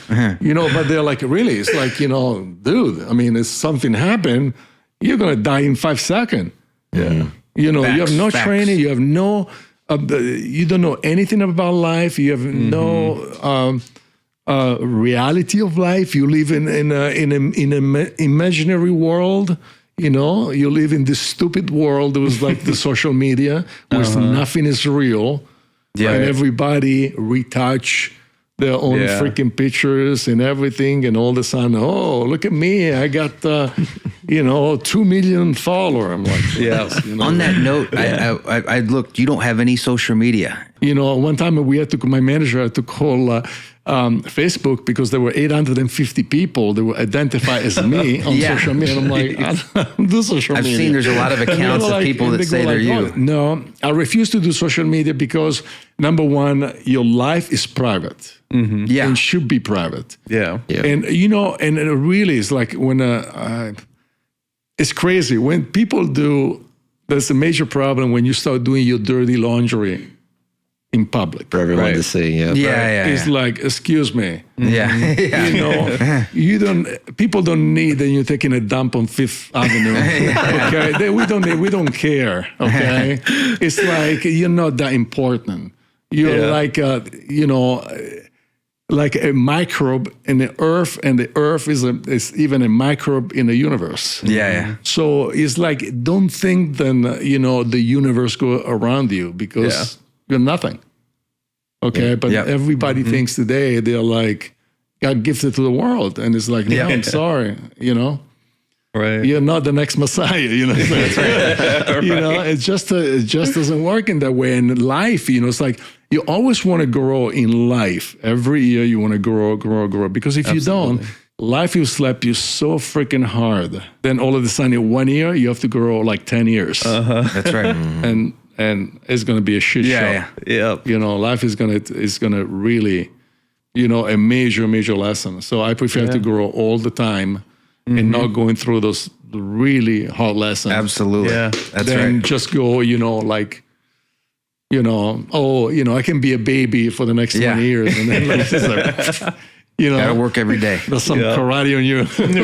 But they're like, really, it's like, dude, I mean, if something happened, you're going to die in 5 seconds. Yeah. You have no training, you have no, you don't know anything about life, you have no reality of life. You live in an imaginary world. You live in this stupid world that was like the social media, where nothing is real, and everybody retouch their own freaking pictures and everything, and all of a sudden, oh, look at me, I got 2 million followers. I'm like, yes. On that note, I looked. You don't have any social media. One time my manager had to call Facebook because there were 850 people that were identified as me on social media. And I'm like, I don't do social media. I've seen there's a lot of accounts of people that say they're you. No, I refuse to do social media because, number one, your life is private. Yeah. And should be private. Yeah. And, and it really is like when, it's crazy. When people there's a major problem when you start doing your dirty laundry in public. For everyone to see, It's like, excuse me. Yeah. People don't need that you're taking a dump on Fifth Avenue. Okay, we don't care. Okay, it's like you're not that important. You're like a microbe in the earth, and the earth is even a microbe in the universe. Yeah. So it's like, don't think then the universe go around you, because you're nothing. Okay, but everybody thinks today they're like God gifted to the world, and it's like, no, I'm sorry, Right. You're not the next Messiah, it just doesn't work in that way. And life, it's like you always want to grow in life. Every year you want to grow. Because if you don't, life will slap you so freaking hard. Then all of a sudden, in 1 year, you have to grow like 10 years. That's right. And it's going to be a shit show. Yeah. Life is going to really, a major lesson. So I prefer to grow all the time. And not going through those really hard lessons. Absolutely. Yeah. That's then right. just go, I can be a baby for the next 20 years. And then Gotta work every day. There's some karate on you. And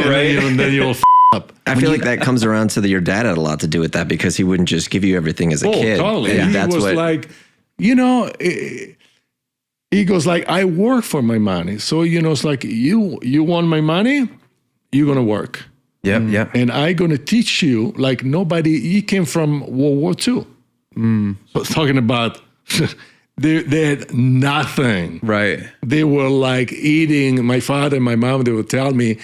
then you'll up. I feel like that comes around to your dad had a lot to do with that, because he wouldn't just give you everything as a kid. Totally. And He was like, he goes like, I work for my money. So, it's like, you want my money? You're going to work. Yep. And I'm going to teach you like nobody. He came from World War II. So talking about, they had nothing. Right. They were like eating, my father and my mom, they would tell me,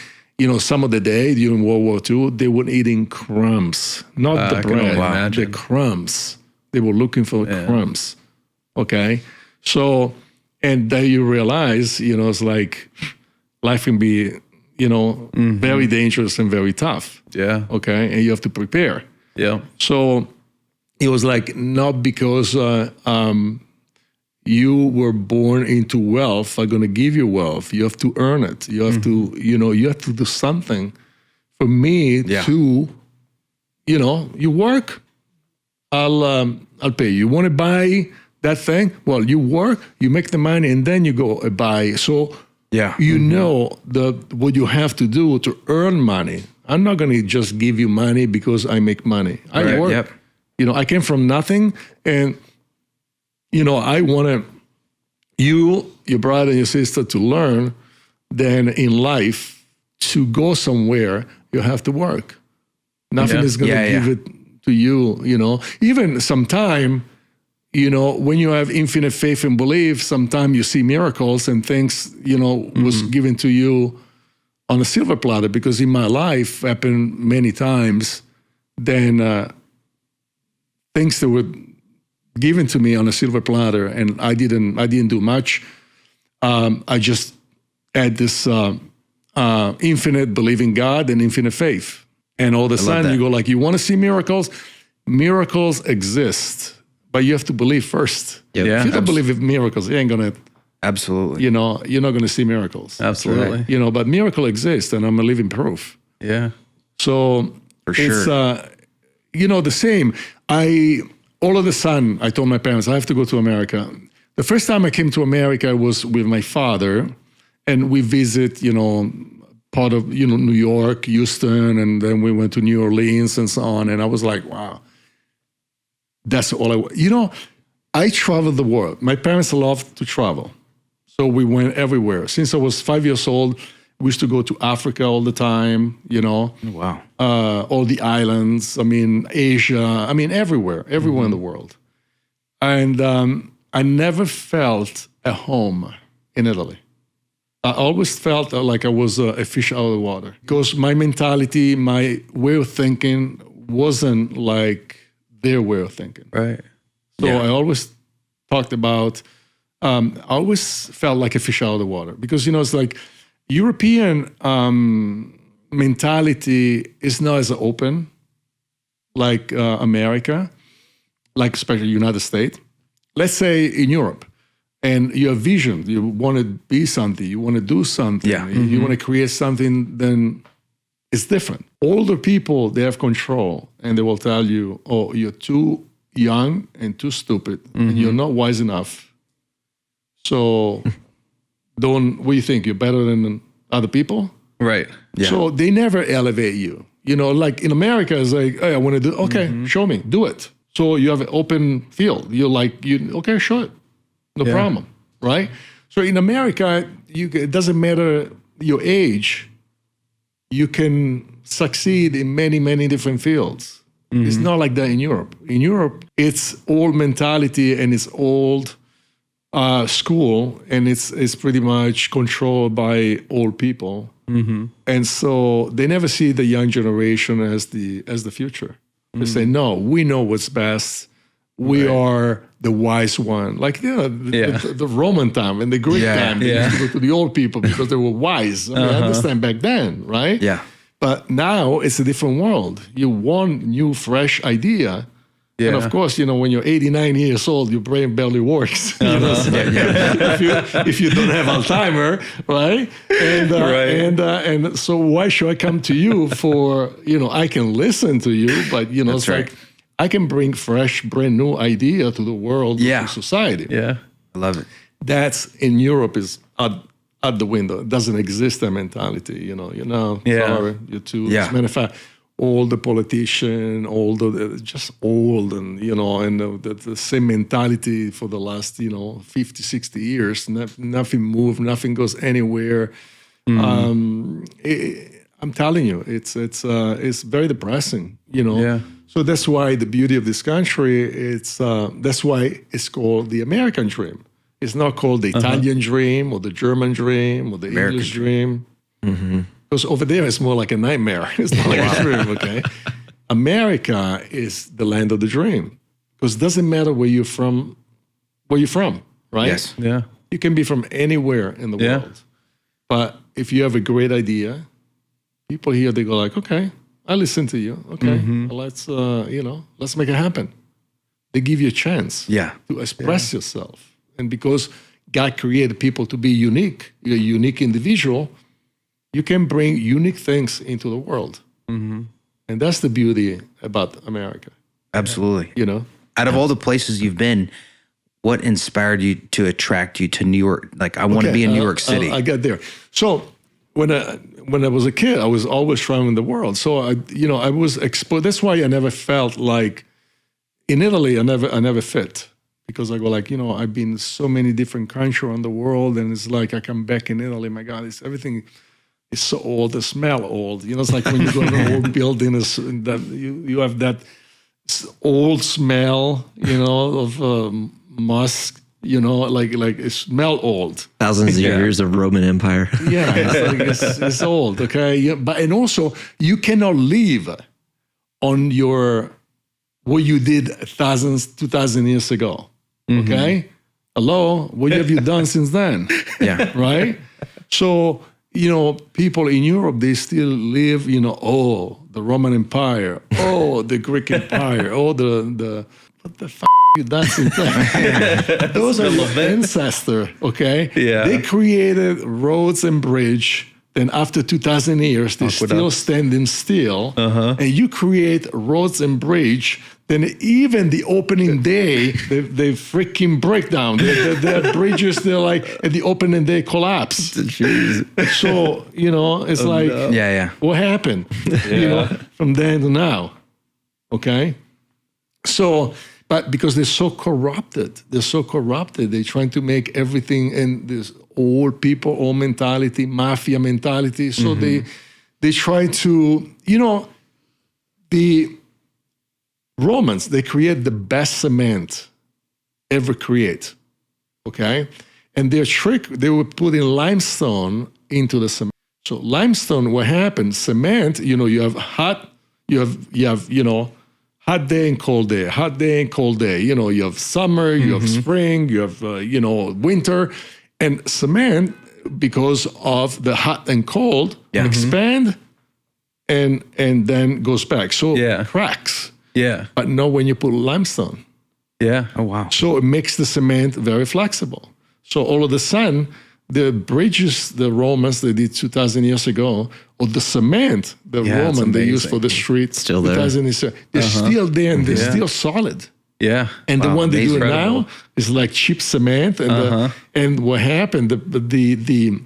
some of the day during World War II, they were eating crumbs, not the bread, the crumbs. They were looking for crumbs. Okay. So, and then you realize, it's like life can be, very dangerous and very tough. Yeah. Okay. And you have to prepare. Yeah. So it was like, not because you were born into wealth, I'm going to give you wealth. You have to earn it. You have to, you have to do something for me to, you work, I'll pay you. You want to buy that thing? Well, you work, you make the money, and then you go buy. So, know what you have to do to earn money. I'm not going to just give you money because I make money. I work. I came from nothing, and I want your brother and your sister to learn. Then in life, to go somewhere, you have to work. Nothing is going to give it to you. Even sometime. When you have infinite faith and belief, sometimes you see miracles and things, was given to you on a silver platter, because in my life happened many times, then things that were given to me on a silver platter, and I didn't do much. I just had this infinite belief in God and infinite faith. And all of a sudden you go like, you want to see miracles? Miracles exist. But you have to believe first. Yep. If you don't believe in miracles, you ain't going to. Absolutely. You're not going to see miracles. Absolutely. Right? But miracle exists, and I'm a living proof. Yeah. So for sure. It's, the same. all of a sudden, I told my parents, I have to go to America. The first time I came to America was with my father, and we visit, part of, New York, Houston, and then we went to New Orleans and so on. And I was like, wow, that's all I traveled the world. My parents loved to travel. So we went everywhere. Since I was 5 years old, we used to go to Africa all the time, Wow. all the islands, Asia, everywhere in the world. And I never felt at home in Italy. I always felt like I was a fish out of the water because my mentality, my way of thinking wasn't like their way of thinking. Right. So I always talked about, I always felt like a fish out of the water because, it's like European mentality is not as open like America, like especially United States. Let's say in Europe, and you have vision, you want to be something, you want to do something, you want to create something, then it's different. Older people, they have control, and they will tell you, oh, you're too young and too stupid, and you're not wise enough. So what do you think? You're better than other people? Right. Yeah. So they never elevate you. Like in America, it's like, hey, I want to do, okay, show me, do it. So you have an open field. You're like, okay, show it. No problem, right? So in America, it doesn't matter your age. You can succeed in many, many different fields. It's not like that in Europe. In Europe, it's old mentality and it's old school, and it's pretty much controlled by old people. And so they never see the young generation as the future. They say, no, we know what's best. We are the wise one. Like, the Roman time and the Greek time, they used to go to the old people because they were wise. I understand back then, right? Yeah. But now it's a different world. You want new, fresh idea. Yeah. And of course, when you're 89 years old, your brain barely works. If you don't have Alzheimer, right? And so why should I come to you for, I can listen to you, but, it's like I can bring fresh, brand new idea to the world, to society. Yeah. I love it. That's in Europe is out the window. It doesn't exist, that mentality, sorry, you're too, as a matter of fact, all the politicians, just old, and and the same mentality for the last 50, 60 years. Nothing moves, nothing goes anywhere. I'm telling you, it's very depressing. So that's why the beauty of this country. That's why it's called the American dream. It's not called the Italian dream or the German dream or the English dream. Because over there, it's more like a nightmare. It's not like a dream, okay? America is the land of the dream. Because it doesn't matter where you're from, right? Yes. Yeah. You can be from anywhere in the world. But if you have a great idea, people here, they go like, okay, I listen to you. Okay, let's make it happen. They give you a chance to express yourself. And because God created people to be unique, you're a unique individual, you can bring unique things into the world. And that's the beauty about America. Absolutely. Out of all the places you've been, what inspired you to attract you to New York? Like, I want to be in New York City. I got there. So when I was a kid, I was always traveling the world. So I was exposed. That's why I never felt like in Italy. I never fit. Because I go like, I've been in so many different countries around the world, and it's like I come back in Italy, my God, everything is so old, they smell old. It's like when you go to an old building, that you have that old smell, of musk, like it smell old. Thousands of years of Roman Empire. It's old, okay? Yeah, and also you cannot live on what you did 2,000 years ago. Okay? Hello? What have you done since then? Yeah. Right? So, people in Europe, they still live, the Roman Empire, the Greek Empire, what the f*** you done since then? Those are your ancestors, okay? Yeah. They created roads and bridge. Then after 2,000 years, they're still standing still. And you create roads and bridge then even the opening day, they freaking break down. Their bridges, they're like, at the opening day collapse. So, it's what happened, from then to now. Okay? So, but because they're so corrupted, they're trying to make everything in this old people, old mentality, mafia mentality. So they try to, the Romans, they create the best cement ever create, okay? And their trick, they were putting limestone into the cement. So limestone, what happens? Cement, you have hot day and cold day, hot day and cold day. You have summer, you have spring, you have winter, and cement, because of the hot and cold, expand and then goes back. So cracks. Yeah. But not when you put limestone. Yeah. Oh, wow. So it makes the cement very flexible. So all of a sudden, the bridges the Romans they did 2,000 years ago, or the cement the Roman they used for the streets, still there. 2,000 years ago, they're still there and they're still solid. Yeah. And the one they do incredible. now is like cheap cement. And and what happened? The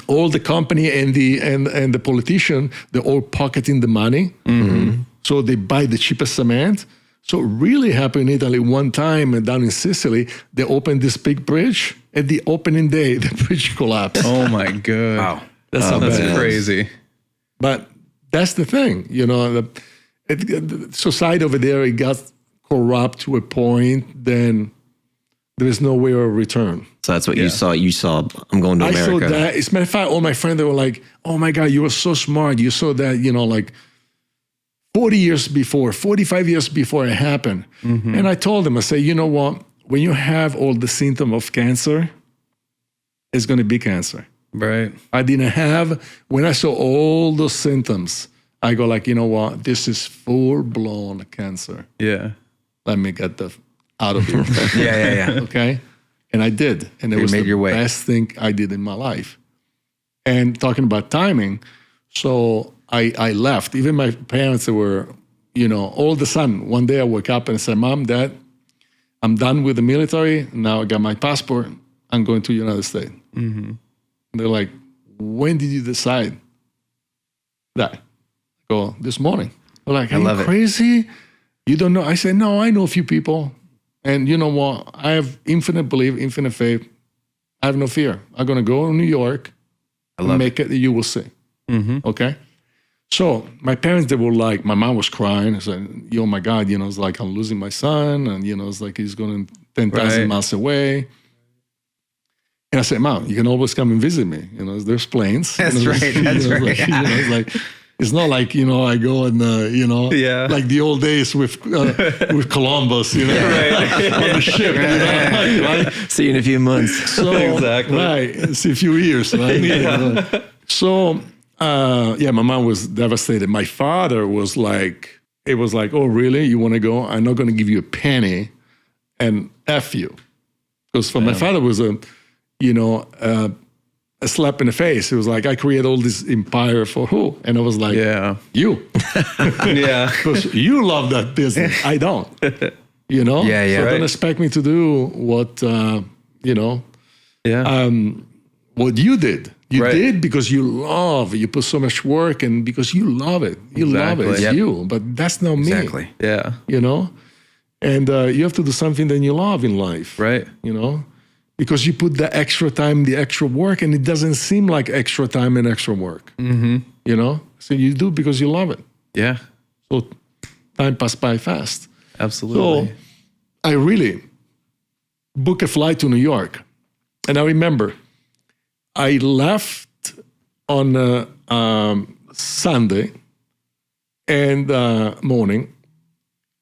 all the company and the politician, they're all pocketing the money. So they buy the cheapest cement. So it really happened in Italy one time, and down in Sicily, they opened this big bridge. At the opening day, the bridge collapsed. Oh my God. Wow. That's crazy. But that's the thing, the society over there, it got corrupt to a point, then there is no way of return. So that's what you saw. You saw, I'm going to America. I saw that. As a matter of fact, all my friends, they were like, oh my God, you were so smart. You saw that, like 40 years before, 45 years before it happened. And I told them, I say, you know what? When you have all the symptoms of cancer, it's going to be cancer. Right. I didn't have, when I saw all those symptoms, I go like, you know what? This is full-blown cancer. Yeah. Let me get out of here. Yeah. Okay? And I did. And it was the best thing I did in my life. And talking about timing, so I left. Even my parents, they were, all of a sudden, one day I woke up and I said, Mom, Dad, I'm done with the military. Now I got my passport. I'm going to the United States. And they're like, when did you decide that? I go, this morning. They're like, are you crazy? You don't know? I said, no, I know a few people. And you know what? I have infinite belief, infinite faith. I have no fear. I'm going to go to New York and make it. You will see. Okay? So my parents, they were like, my mom was crying. I said, oh my God, it's like I'm losing my son. And, it's like he's going 10,000 miles away. And I said, Mom, you can always come and visit me. There's planes. That's right. That's right. Like, it's like, it's not like, I go and, like the old days with Columbus, on the ship, right? See you in a few months. So, Exactly. Right. See a few years, right? So, my mom was devastated. My father was like, oh, really? You want to go? I'm not going to give you a penny and F you. Because for my father was a slap in the face. It was like, I created all this empire for who? And I was like, you. Because you love that business. I don't. So don't expect me to do what, what you did. You did because you love, you put so much work and because you love it. You love it. It's you. But that's not me. Exactly. Yeah. And you have to do something that you love in life. Right. Because you put the extra time, the extra work, and it doesn't seem like extra time and extra work. So you do because you love it. Yeah. So time passed by fast. Absolutely. So I really booked a flight to New York. And I remember I left on Sunday and morning,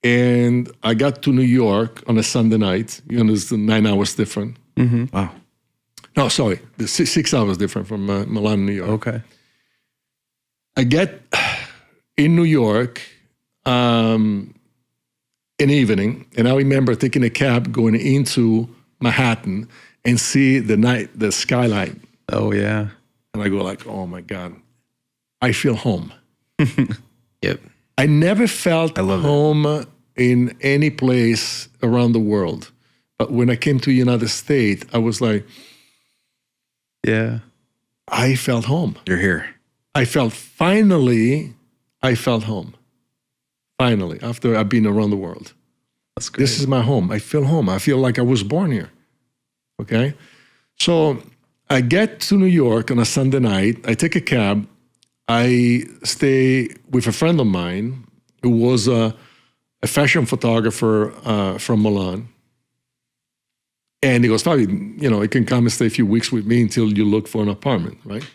and I got to New York on a Sunday night. It's 9 hours different. Wow. No, sorry. The 6 hours different from Milan, New York. Okay. I get in New York in the evening, and I remember taking a cab going into Manhattan and see the skyline. Oh, yeah. And I go like, oh my God, I feel home. Yep. I never felt home in any place around the world. But when I came to the United States, I was like, Yeah. I felt home. You're here. I felt home. Finally, after I've been around the world. That's great. This is my home. I feel home. I feel like I was born here. Okay? So I get to New York on a Sunday night. I take a cab. I stay with a friend of mine who was a fashion photographer from Milan. And he goes, Fabio, you can come and stay a few weeks with me until you look for an apartment, right?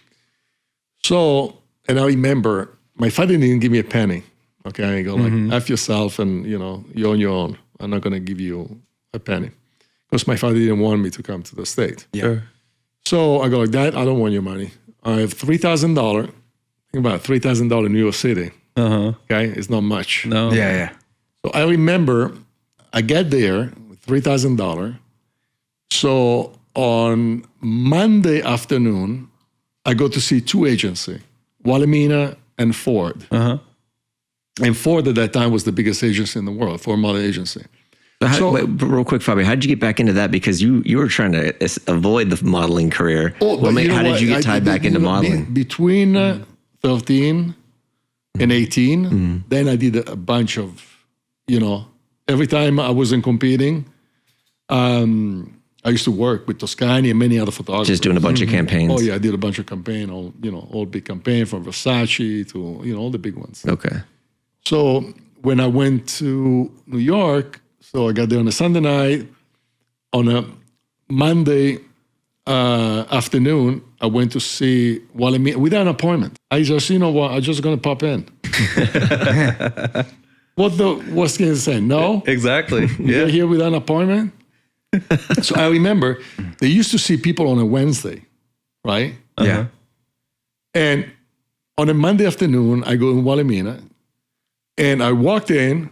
So, and I remember my father didn't give me a penny. Okay, I go like, F yourself and, you're on your own. I'm not going to give you a penny. Because my father didn't want me to come to the state. Yeah. Sure. So I go like, Dad, I don't want your money. I have $3,000. Think about it, $3,000 in New York City. Uh-huh. Okay, it's not much. No. Yeah. So I remember I get there with $3,000. So on Monday afternoon, I go to see two agencies, Wilhelmina and Ford. Uh-huh. And Ford at that time was the biggest agency in the world, Ford Model Agency. Wait, real quick, Fabio, how did you get back into that? Because you were trying to avoid the modeling career. How did you get tied back into modeling? Between 13 and 18, then I did a bunch of, every time I wasn't competing, I used to work with Toscani and many other photographers. Just doing a bunch of campaigns. Oh yeah, I did a bunch of campaign, all big campaign from Versace to, all the big ones. Okay. So when I went to New York, so I got there on a Sunday night. On a Monday afternoon, I went to see Wilhelmina without an appointment. I just, I'm just going to pop in. What's going to say? No? Exactly. You're Yeah. here without an appointment? So I remember they used to see people on a Wednesday, right? Yeah. And on a Monday afternoon, I go in Wilhelmina, and I walked in,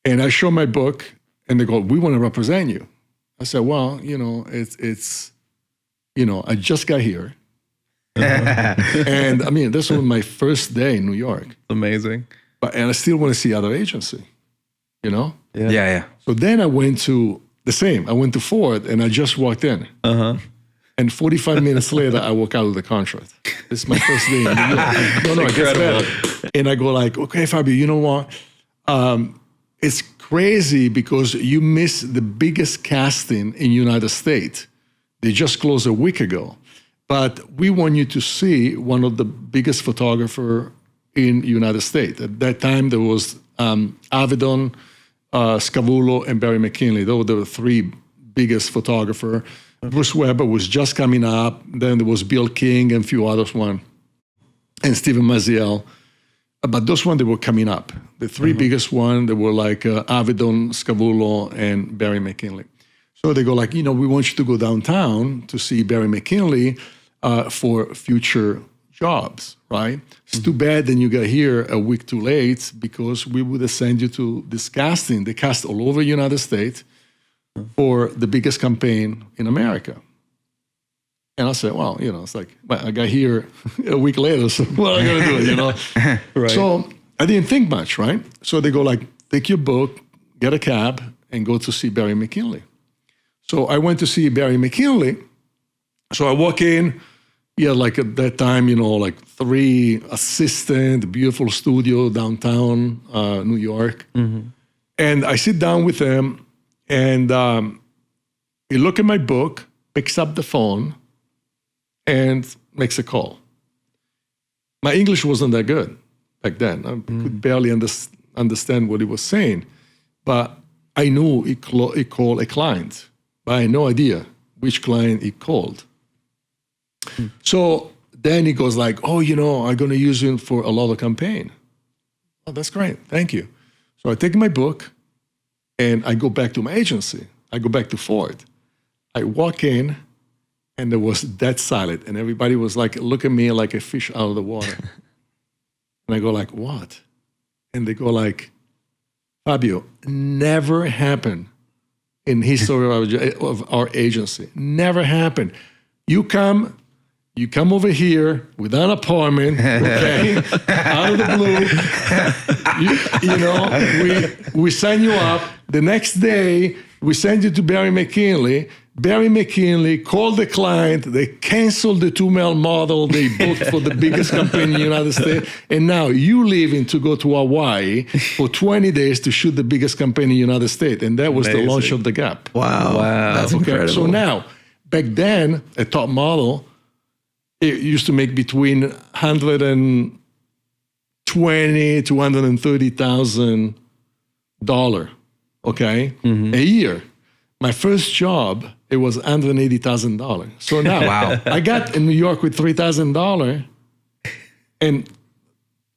and I show my book, and they go, "We want to represent you." I said, "Well, it's I just got here." And I mean, this was my first day in New York. Amazing. And I still want to see other agency, Yeah. So then I went to the same. I went to Ford, and I just walked in. Uh-huh. And 45 minutes later, I walk out of the contract. This is my first day in New York. No, it gets better. And I go like, okay, Fabio, you know what? It's crazy because you missed the biggest casting in United States. They just closed a week ago. But we want you to see one of the biggest photographer in United States. At that time, there was Avedon, Scavullo, and Barry McKinley. Those were the three biggest photographers. Bruce Weber was just coming up. Then there was Bill King and a few others, and Stephen Maziel. But those ones, they were coming up. The three biggest ones, they were like Avedon, Scavullo, and Barry McKinley. So they go like, we want you to go downtown to see Barry McKinley for future jobs, right? It's too bad then you got here a week too late because we would have sent you to this casting. They cast all over the United States for the biggest campaign in America. And I said, well, it's like, I got here a week later, so what am I going to do, Right. So I didn't think much, right? So they go like, take your book, get a cab, and go to see Barry McKinley. So I went to see Barry McKinley. So I walk in, like at that time, like 3 assistants, beautiful studio downtown New York. And I sit down with them, and he look at my book, picks up the phone, and makes a call. My English wasn't that good back then. I could barely understand what he was saying. But I knew he called a client, but I had no idea which client he called. So then he goes like, oh, I'm going to use him for a lot of campaign. Oh, that's great. Thank you. So I take my book, and I go back to my agency. I go back to Ford. I walk in, and there was dead silent, and everybody was like, look at me like a fish out of the water. And I go like, what? And they go like, Fabio, never happened in history of our agency. Never happened. You come, You come over here without an appointment, okay? Out of the blue. We sign you up. The next day, we send you to Barry McKinley. Barry McKinley called the client. They canceled the 2-male model they booked for the biggest company in the United States. And now you leaving to go to Hawaii for 20 days to shoot the biggest company in the United States. And that was the launch of The Gap. Wow. That's incredible. So now, back then, a top model, it used to make between $120,000 to $130,000, okay, a year. My first job, it was $180,000. So now I got in New York with $3,000, and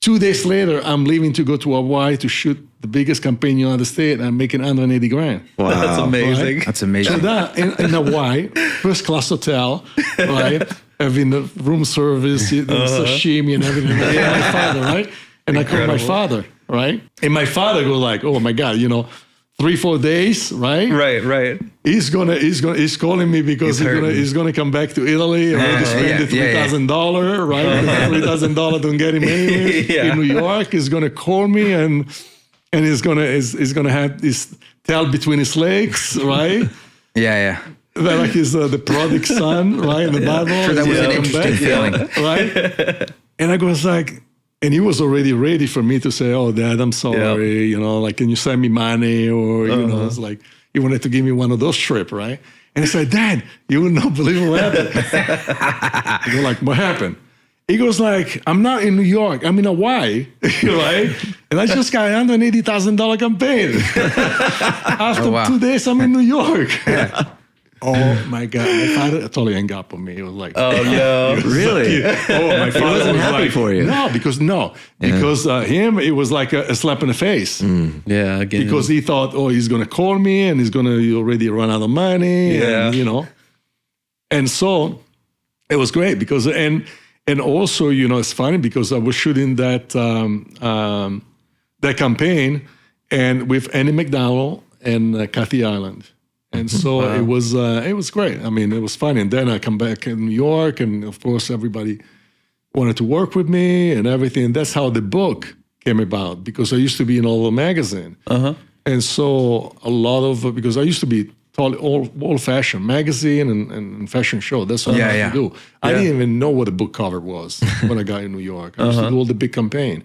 2 days later, I'm leaving to go to Hawaii to shoot the biggest campaign in the United States. I'm making $180,000. Wow. That's amazing. Right? That's amazing. So that in Hawaii, first class hotel, right? Having the room service, the sashimi and everything. My father, right? And I called my father, right? And my father goes like, "Oh my God, 3-4 days, right? Right. He's calling me because he's gonna come back to Italy and to spend the $3,000, right? $3,000 don't get him anywhere in New York. He's gonna call me and he's gonna have his tail between his legs, right? Yeah. That like he's the prodigal son, right? In the Bible. Sure, that was an interesting feeling. Right? And I was like, and he was already ready for me to say, "Oh, Dad, I'm sorry. Can you send me money?" Or, it's like, he wanted to give me one of those trips, right? And I said, "Dad, you would not believe what happened." I go like, "What happened?" He goes like, "I'm not in New York. I'm in Hawaii, right? And I just got $180,000 campaign. After 2 days, I'm in New York." Oh my God! My father totally hung up on me. He was like, "Oh no, really?" My father wasn't happy like, for you. Because him, it was like a slap in the face. Yeah, again. Because he thought, he's gonna call me and he's gonna already run out of money. Yeah. And so it was great because and also it's funny because I was shooting that campaign and with Annie McDowell and Kathy Ireland. And so it was great. I mean, it was fun. And then I come back in New York, and of course, everybody wanted to work with me and everything. And that's how the book came about, because I used to be in All magazine. And so because I used to be old-fashioned magazine and fashion show. That's what I used to do. I didn't even know what a book cover was when I got in New York. I used to do all the big campaign.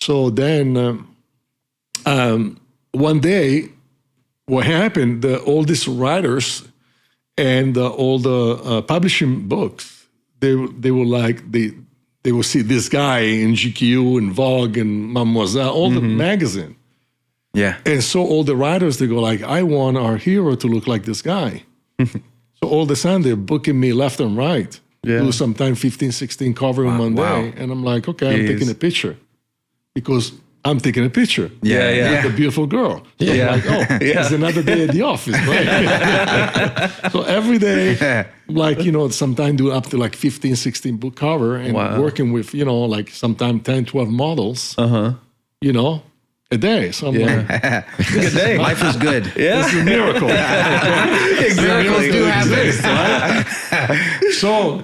So then one day, what happened, all these writers and all the publishing books, they were like, they will see this guy in GQ and Vogue and Mademoiselle, all the magazine. Yeah. And so all the writers, they go like, I want our hero to look like this guy. So all of a sudden, they're booking me left and right. Yeah. Do sometimes 15, 16 cover in one day. And I'm like, okay, I'm taking a picture. Because I'm taking a picture. Yeah. With a beautiful girl. So I'm like, it's another day at the office, right? So every day, like, sometimes do up to like 15, 16 book cover and working with, like sometimes 10, 12 models, a day. So I'm like, good day. Life is good. This is a miracle. Exactly. do happen. Right? So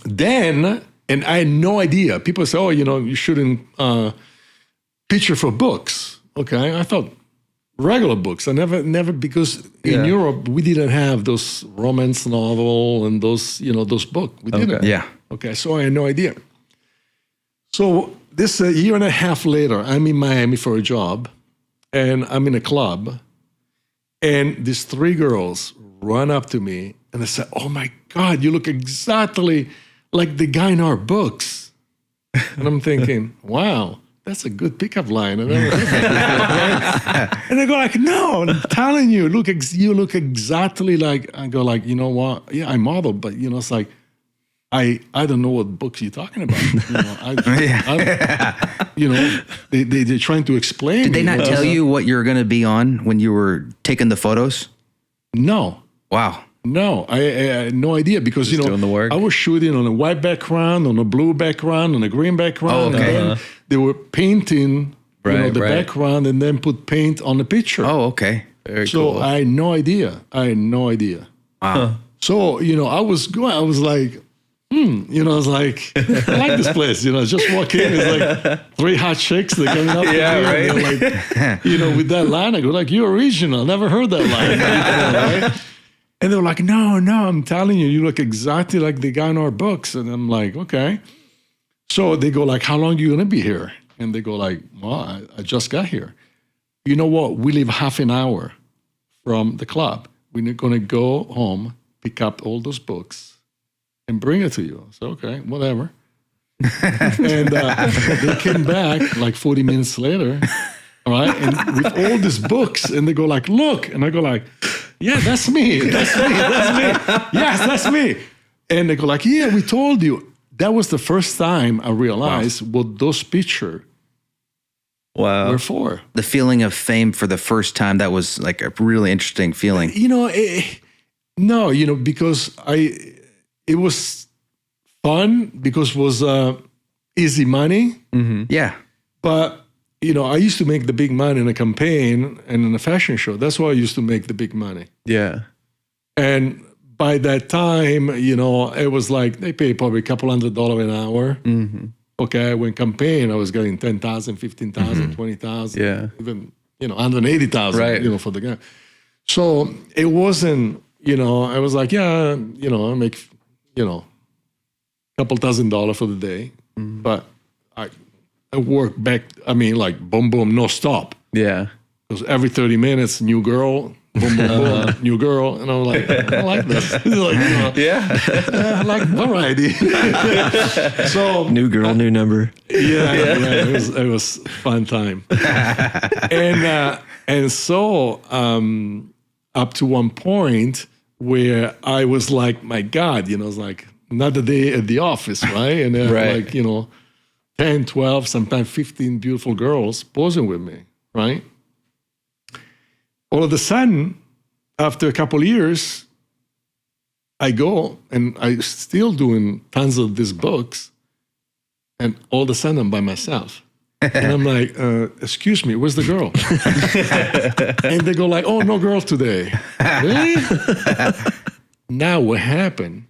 then, and I had no idea. People say, you shouldn't picture for books. Okay. I thought regular books. I never, because in Europe, we didn't have those romance novel and those books. We didn't. Yeah. Okay. So I had no idea. So this a year and a half later, I'm in Miami for a job, and I'm in a club, and these 3 girls run up to me and they say, "Oh my God, you look exactly like the guy in our books." And I'm thinking, wow, that's a good pickup line. And they go like, "No, I'm telling you, you look exactly like." I go like, "You know what? Yeah, I model, but it's like, I don't know what books you're talking about." They're trying to explain. Did they not tell you what you were going to be on when you were taking the photos? No. Wow. No, I had no idea because, doing the work. I was shooting on a white background, on a blue background, on a green background. Oh, okay. And then they were painting the Right. background and then put paint on the picture. Oh, okay. Very So cool. I had no idea. Wow. So, I was like, You know, it's like, I like this place. You know, just walk in, it's like 3 hot chicks. They're coming up to me. And they're like, you know, with that line, I go like, you're original. Never heard that line. Right? And they're like, no, I'm telling you, you look exactly like the guy in our books. And I'm like, okay. So they go like, how long are you going to be here? And they go like, well, I just got here. You know what? We live half an hour from the club. We're going to go home, pick up all those books, and bring it to you. So, okay, whatever. And they came back like 40 minutes later, all right, and with all these books, and they go like, look. And I go like, yeah, that's me. That's me. That's me. Yes, that's me. And they go like, yeah, we told you. That was the first time I realized what those pictures were for. The feeling of fame for the first time, that was like a really interesting feeling. You know, no, you know, because it was fun because it was easy money. Mm-hmm. Yeah. But, you know, I used to make the big money in a campaign and in a fashion show. That's why I used to make the big money. Yeah. And by that time, you know, it was like they pay probably a couple $100 an hour. Mm-hmm. Okay, when campaign, I was getting 10,000, 15,000, 20,000, Yeah. even, you know, 180,000, Right. you know, for the guy. So it wasn't, you know, I was like, yeah, you know, I make, you know, a couple $1,000 for the day, but I work back, I mean, like boom, boom, no stop. Yeah. Because every 30 minutes, new girl, boom, boom, boom, new girl. And I'm like, I like this. Like, you know, Yeah. I like variety. So New girl, new number. yeah, it was fun time. And so up to one point where I was like, my God, you know, it's like another day at the office, right? And Right. like, you know, 10, 12, sometimes 15 beautiful girls posing with me, right? All of a sudden, after a couple of years, I go and I still doing tons of these books, and all of a sudden I'm by myself. And I'm like, excuse me, where's the girl? And they go like, oh, no girl today. Really? Now what happened?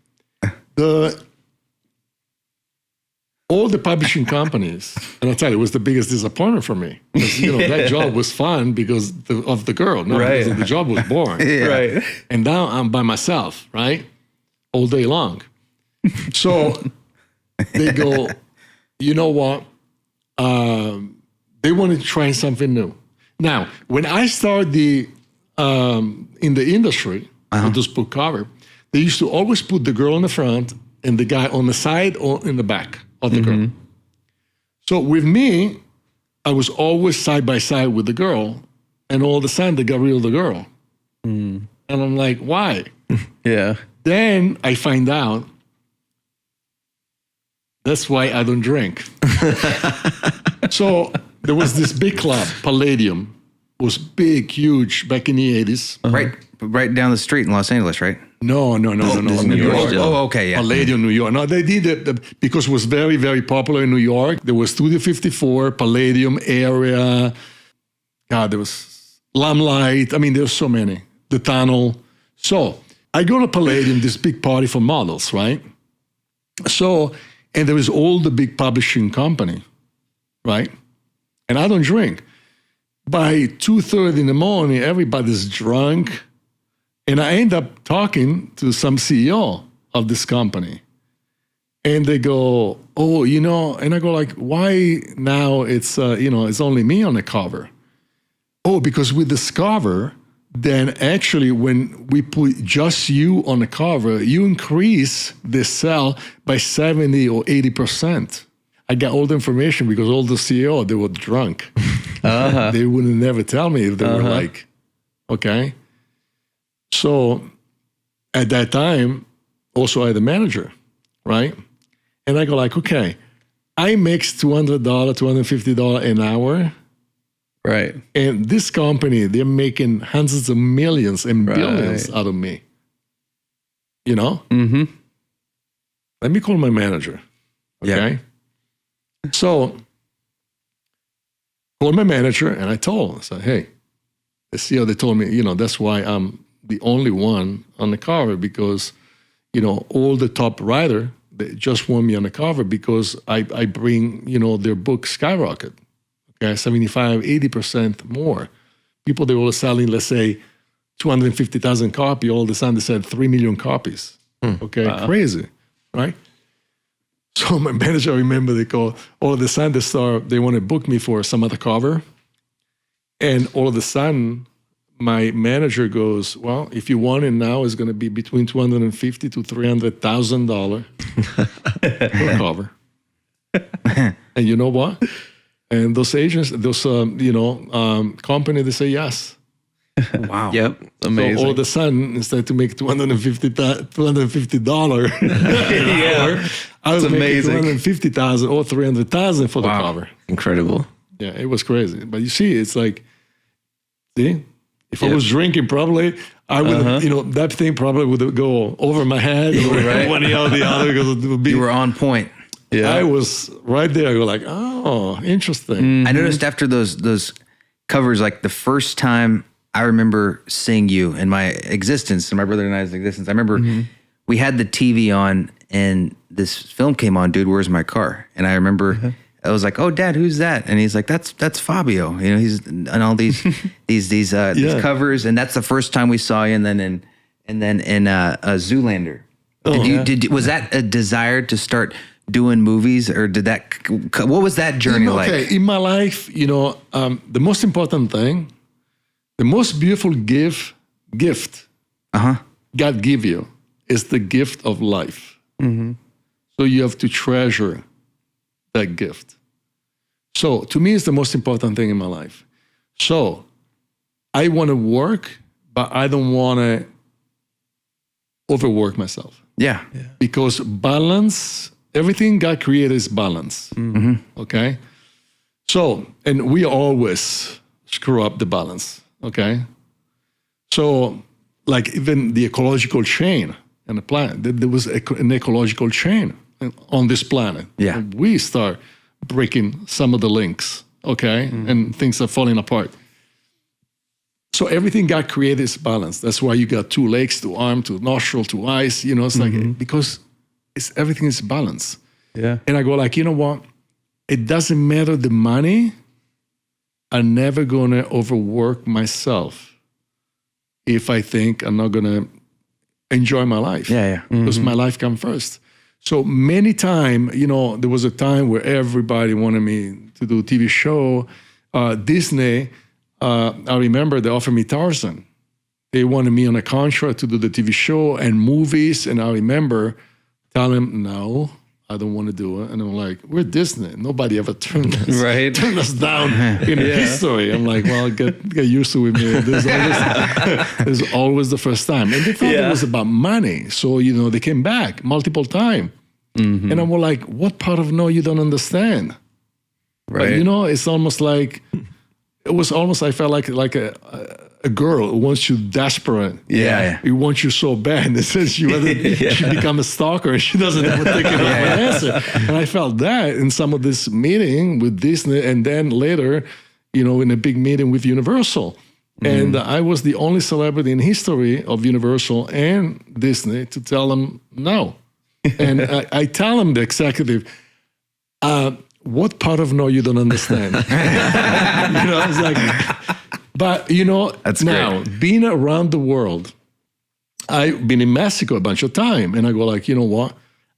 All the publishing companies, and I tell you, it was the biggest disappointment for me. Because, you know, that job was fun because of the girl, not Right. because the job was boring. Yeah. Right. And now I'm by myself, right? All day long. So they go, you know what? They want to try something new. Now, when I started in the industry, with this book cover, they used to always put the girl in the front and the guy on the side or in the back of the girl. So with me, I was always side by side with the girl, and all of a sudden they got rid of the girl. And I'm like, why? Yeah. Then I find out that's why I don't drink. So there was this big club, Palladium. It was big, huge, back in the 80s. Right down the street in Los Angeles, right? No. New York still. Oh, okay, yeah. Palladium, New York. No, they did it because it was very, very popular in New York. There was Studio 54, Palladium area. God, there was Limelight. I mean, there were so many. The Tunnel. So I go to Palladium, this big party for models, right? So, and there was all the big publishing company, right? And I don't drink. By 2:30 in the morning, everybody's drunk. And I end up talking to some CEO of this company. And they go, oh, you know, and I go like, why now it's, you know, it's only me on the cover? Oh, because with this cover, then actually when we put just you on the cover, you increase the sell by 70 or 80%. I got all the information because all the CEO, they were drunk. They would never tell me if they were like, okay. So at that time, also I had a manager, right? And I go like, okay, I make $200, $250 an hour. Right. And this company, they're making hundreds of millions and billions out of me. You know? Mm-hmm. Let me call my manager. Okay. Yeah. So called my manager and I told him, I said, hey, the CEO, they told me, you know, that's why I'm the only one on the cover because, you know, all the top writer, they just want me on the cover because I bring, their book skyrocket. Okay, 75, 80% more. People, they were selling, let's say, 250,000 copies. All of a sudden, they said 3 million copies. Okay, crazy, right? So my manager, I remember, they called, all of a sudden they want to book me for some other cover. And all of a sudden, my manager goes, well, if you want it now, it's going to be between $250,000 to $300,000 per cover. And you know what? And those agents, company, they say yes. Wow. Yep. Amazing. So all of a sudden, instead to make $250 Yeah. I was amazing. making $250,000 or $300,000 for the cover. Incredible. Yeah, it was crazy. But you see, it's like, if I was drinking, probably I would, that thing probably would go over my head or one or the other because it would be. You were on point. Yeah. I was right there. I go like, oh, interesting. I noticed after those covers, like the first time I remember seeing you in my existence, and my brother and I's existence, I remember we had the TV on and this film came on, Dude, Where's My Car? And I remember I was like, oh, Dad, who's that? And he's like, that's Fabio. He's on all these these covers, and that's the first time we saw you. And then in Zoolander. Was that a desire to start doing movies, or what was that journey like? In my life, the most important thing, the most beautiful gift God give you is the gift of life. So you have to treasure that gift. So to me, it's the most important thing in my life. So I want to work, but I don't want to overwork myself. Yeah. Because balance, everything God created is balance. Okay? So, and we always screw up the balance. Okay? So, like even the ecological chain on the planet, there was an ecological chain on this planet. Yeah. And we start breaking some of the links, okay? And things are falling apart. So everything God created is balanced. That's why you got 2 legs, 2 arms, 2 nostrils, 2 eyes. It's like, because everything is balanced. Yeah. And I go like, you know what? It doesn't matter the money. I'm never going to overwork myself if I think I'm not going to enjoy my life. Yeah. Because my life comes first. So many times, there was a time where everybody wanted me to do a TV show. Disney, I remember they offered me Tarzan. They wanted me on a contract to do the TV show and movies. And I remember telling them, no, I don't want to do it. And I'm like, we're Disney. Nobody ever turned us down in history. I'm like, well, get used to it. There's always the first time. And they thought it was about money. So, they came back multiple times. And I'm like, what part of no you don't understand? Right. But, it's almost like, I felt like a girl who wants you desperate. Yeah. He wants you so bad. And it says she become a stalker and she doesn't ever take enough of an answer. And I felt that in some of this meeting with Disney and then later, in a big meeting with Universal. And I was the only celebrity in history of Universal and Disney to tell them no. And I tell them, the executive, what part of no you don't understand? It's like, but That's now great. being around the world, I've been in Mexico a bunch of time, and I go like, you know what?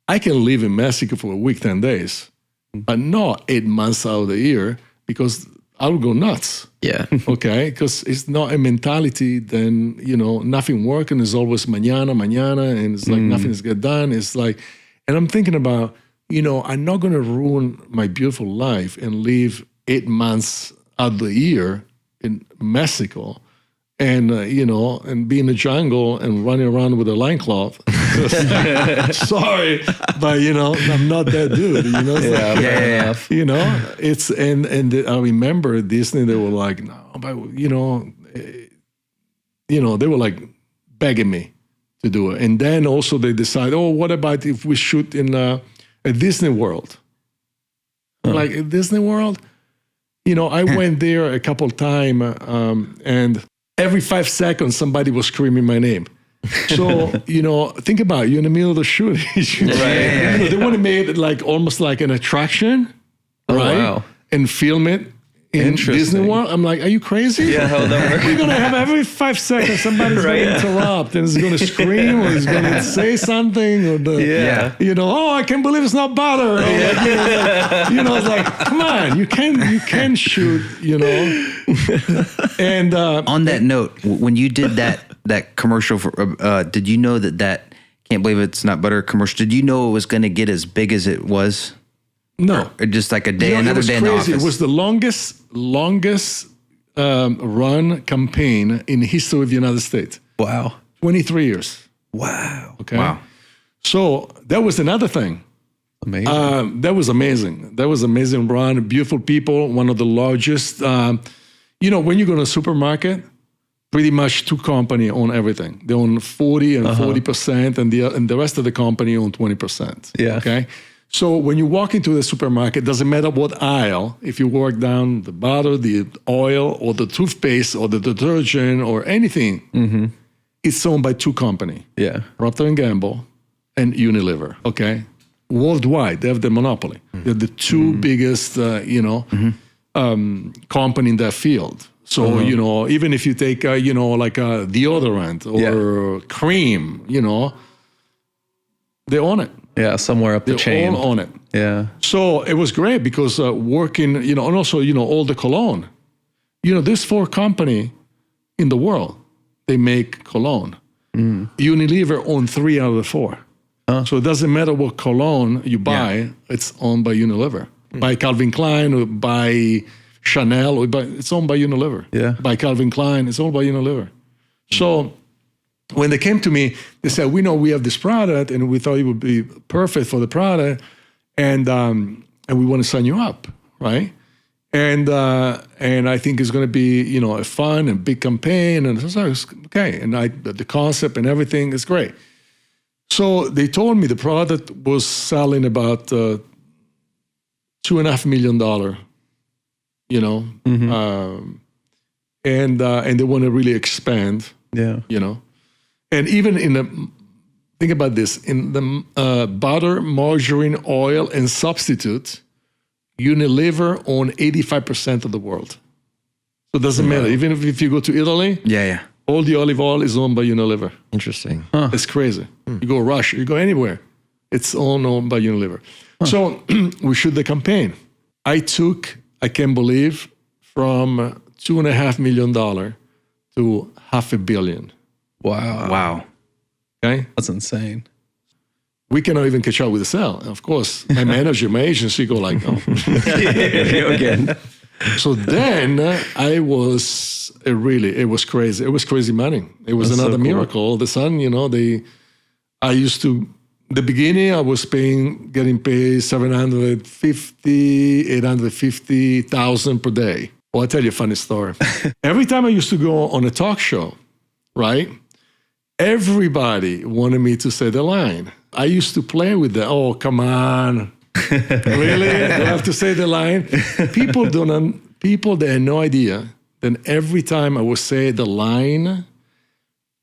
I can live in Mexico for a week, 10 days, but not 8 months out of the year because I'll go nuts. Yeah. Okay, because it's not a mentality. Then nothing working is always mañana, and it's like nothing is get done. It's like, and I'm thinking about. I'm not going to ruin my beautiful life and live 8 months out of the year in Mexico and, and be in the jungle and running around with a loincloth. Sorry, but, I'm not that dude, It's, and I remember Disney, they were like, no, but, they were like begging me to do it. And then also they decide, oh, what about if we shoot in a Disney World? Like a Disney World? I went there a couple times and every 5 seconds somebody was screaming my name. So, think about it. You're in the middle of the shoot. They want to make it like almost like an attraction, right? Wow. And film it in Disney World. I'm like, are you crazy? Yeah, how would that work? We're going to have every 5 seconds somebody's going to interrupt and is going to scream or is going to say something or oh, I can't believe it's not butter. Or it's like, come on, you can shoot, And on that note, when you did that commercial for, did you know that can't believe it's not butter commercial? Did you know it was going to get as big as it was? No, or just like another day in the office. It was the longest run campaign in the history of the United States. Wow. 23 years. Wow. Okay. Wow. So that was another thing. Amazing. That was amazing. That was amazing run. Beautiful people. One of the largest. When you go to a supermarket, pretty much two companies own everything. They own 40 and 40%, and the rest of the company own 20%. Yeah. Okay. So when you walk into the supermarket, it doesn't matter what aisle, if you work down the butter, the oil, or the toothpaste, or the detergent, or anything, it's owned by two companies. Yeah. Procter & Gamble and Unilever, okay? Worldwide, they have the monopoly. They're the two biggest, company in that field. So, even if you take, like a deodorant or cream, they own it. Yeah, somewhere up the chain. They all own it. Yeah. So it was great because working, and also, all the cologne. There's 4 companies in the world. They make cologne. Unilever own 3 out of the 4. So it doesn't matter what cologne you buy, it's owned by Unilever. By Calvin Klein or by Chanel, it's owned by Unilever. Yeah. By Calvin Klein, it's owned by Unilever. So when they came to me, they said, we know we have this product and we thought it would be perfect for the product and we want to sign you up, right? And I think it's going to be, a fun and big campaign. And so I was, okay. And the concept and everything is great. So they told me the product was selling about $2.5 million, and they want to really expand, And even think about this, in the butter, margarine, oil, and substitute, Unilever own 85% of the world. So it doesn't matter. Even if you go to Italy, all the olive oil is owned by Unilever. Interesting. It's crazy. You go Russia, you go anywhere, it's all owned by Unilever. So we shoot the campaign. I can't believe, from $2.5 million to $500 million. Wow. Okay? That's insane. We cannot even catch up with the sale. Of course, my manager, my agency go like, oh. Again. So then it was crazy. It was crazy money. It was another miracle. All of a sudden, the beginning I was getting paid $750,000, $850,000 per day. Well, I'll tell you a funny story. Every time I used to go on a talk show, right? Everybody wanted me to say the line. I used to play with them. Oh, come on. Really? Do I have to say the line? People they had no idea. Then every time I would say the line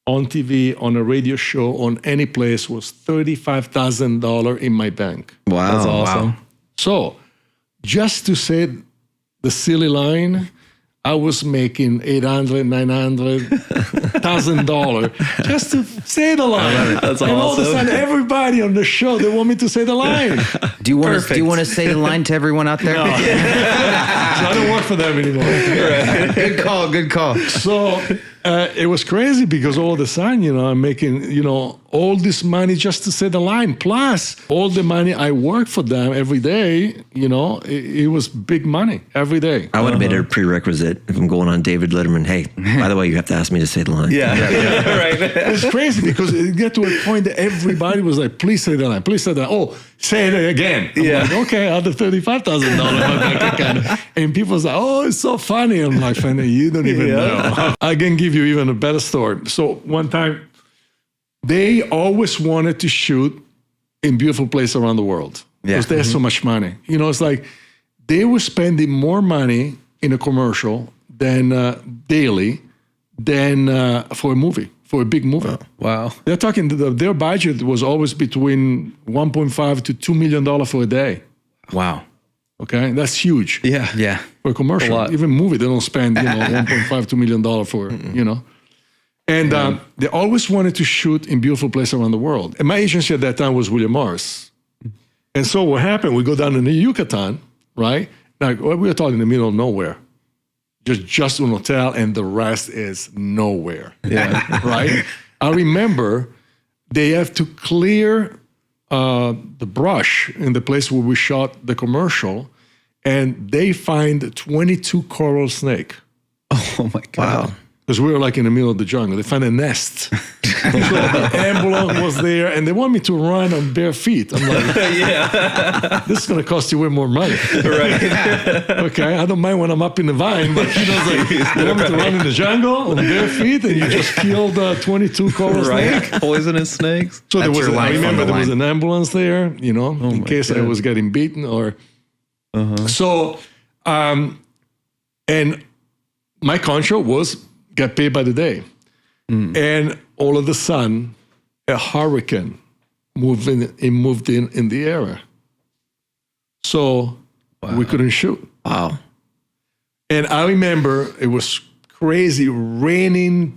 on TV, on a radio show, on any place, was $35,000 in my bank. Wow. That's awesome. Wow. So just to say the silly line, I was making $800,000, $900,000 just to say the line. That's and all of a awesome. sudden, everybody on the show, they want me to say the line. Do you want to say the line to everyone out there? So I don't work for them anymore. Good call. So it was crazy because all of a sudden, I'm making, all this money just to say the line. Plus all the money I work for them every day, it was big money every day. I would have made it a prerequisite if I'm going on David Letterman. Hey, by the way, you have to ask me to say the line. Yeah. Right. It was crazy because it got to a point that everybody was like, please say the line, please say that. Oh, say it again. I'm like, okay, I have the $35,000 in my bank account. And people was like, oh, it's so funny. I'm like, funny, you don't even know. I can give you even a better story. So one time, they always wanted to shoot in beautiful places around the world because they had so much money. It's like they were spending more money in a commercial than daily than for a movie, for a big movie. Wow. They're talking, their budget was always between $1.5 to $2 million for a day. Wow. Okay, that's huge. Yeah. Yeah. For a commercial. A lot. Even movie, they don't spend, $1.5, $2 million for, And they always wanted to shoot in beautiful places around the world. And my agency at that time was William Morris. And so what happened, we go down to the Yucatan, right? Like, we were talking in the middle of nowhere. Just an hotel, and the rest is nowhere. Yeah. Right? I remember they have to clear the brush in the place where we shot the commercial, and they find 22 coral snake. Oh my God. Wow. Because we were like in the middle of the jungle. They find a nest. So the ambulance was there, and they want me to run on bare feet. I'm like, this is going to cost you way more money. Right. Okay, I don't mind when I'm up in the vine, but it's like, you want me to run in the jungle on bare feet, and you just killed 22 coral snake? Poisonous snakes. So there That's was, your life I on remember the there was line. an ambulance there, in my case I God. was getting beaten or. So, and my contract was get paid by the day. And all of a sudden, a hurricane moved in the area. So we couldn't shoot. Wow. And I remember it was crazy,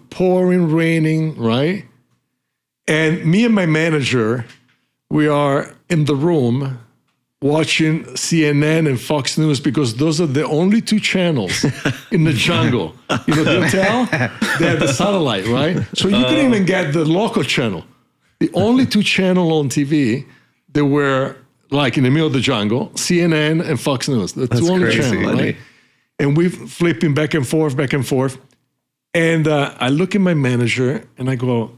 pouring raining, right? And me and my manager, we are in the room watching CNN and Fox News because those are the only two channels in the jungle. The hotel, they have the satellite, right? So you couldn't even get the local channel. The only two channels on TV, they were like in the middle of the jungle, CNN and Fox News. The two only crazy. channels, right? And we're flipping back and forth. And I look at my manager and I go,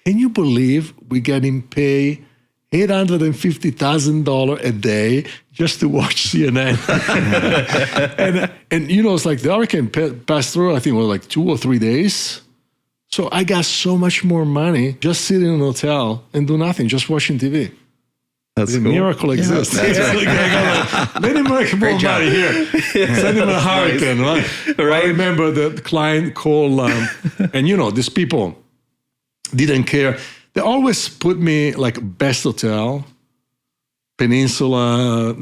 can you believe we're getting paid $850,000 a day just to watch CNN? and it's like the hurricane passed through, I think it was like 2 or 3 days. So I got so much more money just sitting in a hotel and do nothing, just watching TV. That's The cool. miracle exists. Let him make more money here. Send him a hurricane, right? I remember the client called, and these people didn't care. They always put me like best hotel, Peninsula,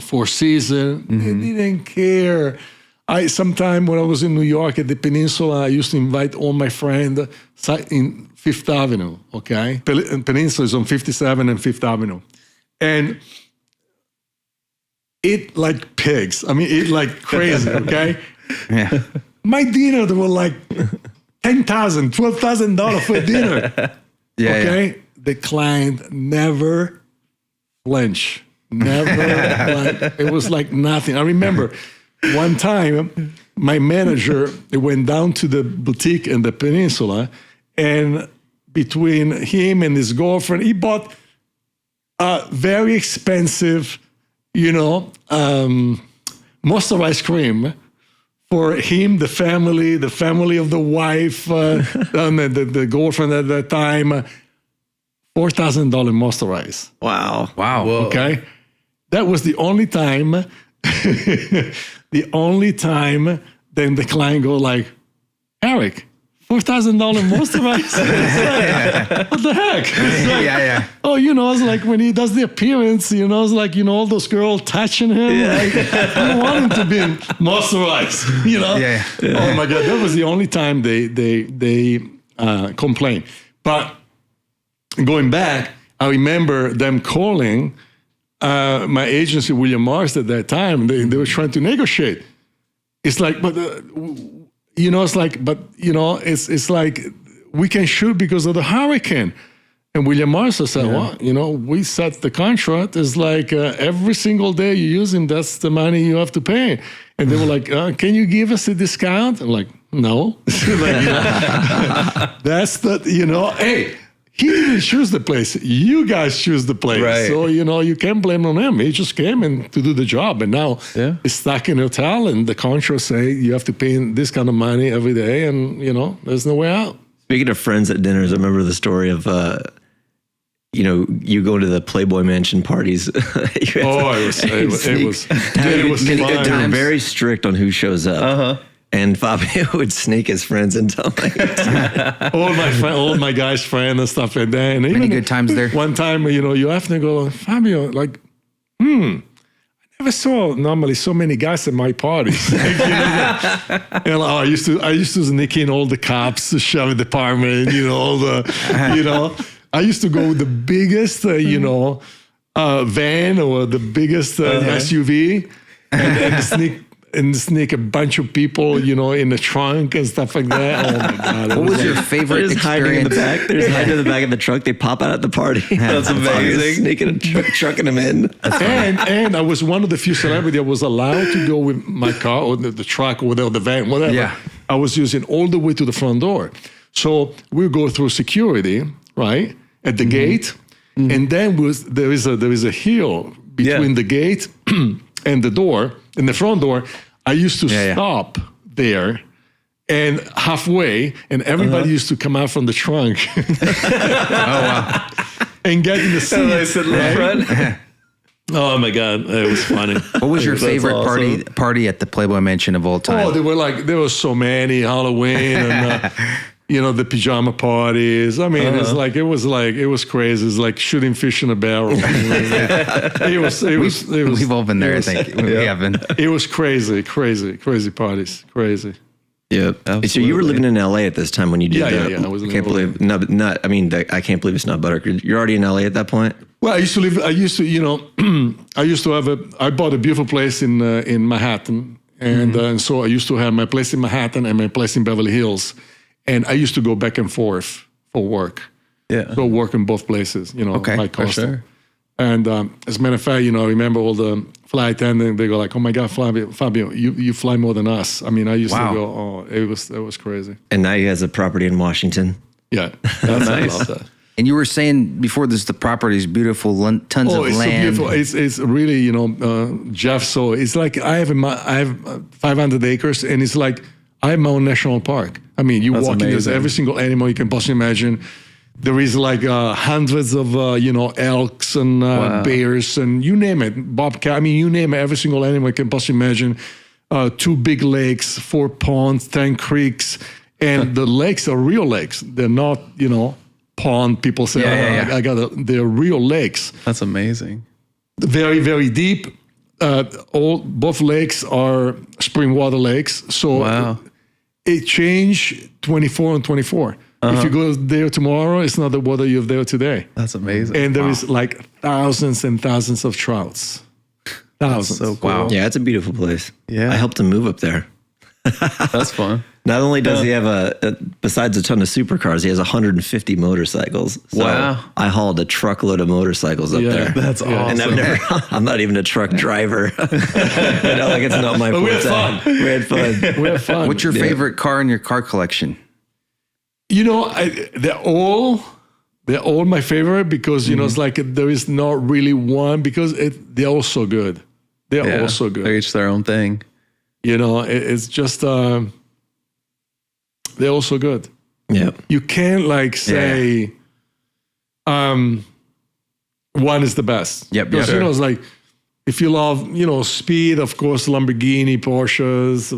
Four Seasons. They didn't care. Sometime when I was in New York at the Peninsula, I used to invite all my friends in Fifth Avenue, okay? Peninsula is on 57 and Fifth Avenue. And eat like pigs. I mean, eat like crazy, okay? Yeah. My dinner, they were like $10,000, $12,000 for dinner. Okay? The client never flinched. Never. It was like nothing. I remember one time, my manager went down to the boutique in the Peninsula, and between him and his girlfriend, he bought a very expensive, moisturized cream for him, the family of the wife, the girlfriend at that time. $4,000 moisturized. Wow. Wow. Okay, that was the only time. Then the client go like, Eric, $4,000 moisturizer. What the heck? It's like, Yeah. oh, it's like when he does the appearance, it's like, all those girls touching him. Like, I don't want him to be moisturized, Yeah. Oh my God, that was the only time they complained. But going back, I remember them calling my agency, William Morris, at that time. They were trying to negotiate. It's like, but it's like we can shoot because of the hurricane. And William Morris said, well, we set the contract. It's like every single day you use him, that's the money you have to pay. And they were like, can you give us a discount? I'm like, no. That's the, hey, he didn't choose the place. You guys choose the place. Right. So, you can't blame on him. He just came in to do the job. And now he's stuck in a hotel, and the contract say you have to pay this kind of money every day, and, there's no way out. Speaking of friends at dinners, I remember the story of, you go to the Playboy Mansion parties. It was You're fun. very strict on who shows up. And Fabio would sneak his friends into like all my guys' friends and stuff like that. And Many good times there. One time, you have to go, Fabio, like, I never saw normally so many guys at my parties. I used to sneak in all the cops, the sheriff department, all the, I used to go with the biggest, van or the biggest SUV and sneak a bunch of people, in the trunk and stuff like that. Oh my God. What was your favorite They're just hiding in the experience? back. They're just hiding in the back of the truck. They pop out at the party. That's amazing. Sneaking and trucking them in. And I was one of the few celebrities that was allowed to go with my car or the truck or the van, whatever. Yeah. I was using all the way to the front door. So we go through security, right, at the gate. And then there is a hill between the gate and the door, in the front door. I used to stop there and halfway, and everybody used to come out from the trunk. And get in the seat. I sit in the front. Oh my God, it was funny. What was your favorite awesome. party at the Playboy Mansion of all time? Oh, there were so many Halloween and the pajama parties. I mean, it was crazy. It's like shooting fish in a barrel. We've all been there, I think. We haven't. It was crazy parties, crazy. Yeah. So you were living in LA at this time when you did that. Yeah. I was in I can't LA. believe I can't believe it's not Buttercream. You're already in LA at that point? Well, I used to I bought a beautiful place in Manhattan. And so I used to have my place in Manhattan and my place in Beverly Hills. And I used to go back and forth for work. Yeah. So work in both places, Okay, like for Costa. sure. And as a matter of fact, I remember all the flight attendants, they go like, oh my God, Fabio, you fly more than us. I mean, I used to go, oh, it was crazy. And now he has a property in Washington. Yeah. That's Nice. I love that. And you were saying before this, the property is beautiful, tons of It's land. so beautiful. It's really, Jeff, so it's like I have 500 acres and it's like I have my own national park. I mean, you That's walk in, there's amazing. every single animal you can possibly imagine. There is like hundreds of, elks and bears and you name it, bobcat. I mean, you name it, every single animal you can possibly imagine. 2 big lakes, 4 ponds, 10 creeks. And the lakes are real lakes. They're not, pond. People say, they're real lakes. That's amazing. Very, very deep. Both lakes are spring water lakes. So Wow. it changed 24 and 24. If you go there tomorrow, it's not the water you have there today. That's amazing. And there is like thousands and thousands of trouts. Thousands. so cool. Wow. Yeah, it's a beautiful place. Yeah. I helped him move up there. That's fun. Not only does he have besides a ton of supercars, he has 150 motorcycles. So Wow. I hauled a truckload of motorcycles up there. That's And awesome. I'm not even a truck driver. It's not my But we had forte. fun. We had fun. We have fun. What's your favorite car in your car collection? They're all my favorite because, it's like there is not really one because they're all so good. They're all so good. They're each their own thing. It's just, they're all so good. Yeah. You can't say one is the best. Yep, Because, sure. it's like, if you love, speed, of course, Lamborghini, Porsches,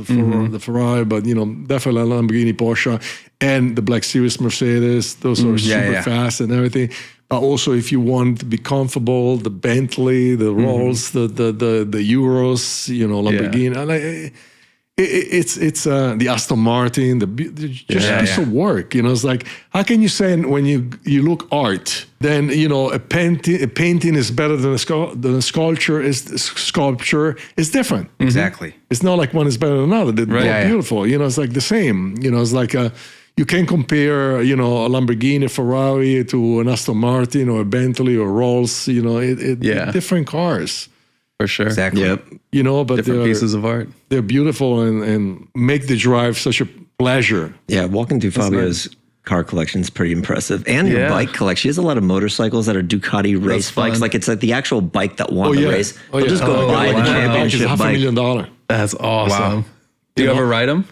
the Ferrari, but, definitely Lamborghini, Porsche, and the Black Series Mercedes. Those are super fast and everything. But also, if you want to be comfortable, the Bentley, the Rolls, the Euros, Lamborghini. It's the Aston Martin, just piece of work. It's like, how can you say when you look art, then a painting is better than a sculpture is different. Exactly. It's not like one is better than another. They're both beautiful. It's like the same. It's like you can compare, a Lamborghini, Ferrari to an Aston Martin or a Bentley or Rolls. Different cars. For sure. Exactly. Yep. But Different pieces of art. they're beautiful and make the drive such a pleasure. Yeah. Walking through Fabio's car collection is pretty impressive. And your bike collection. She has a lot of motorcycles that are Ducati race bikes. Like it's like the actual bike that won the race. They'll just go buy the championship It's bike. $500,000. That's awesome. Wow. Do you ever ride them?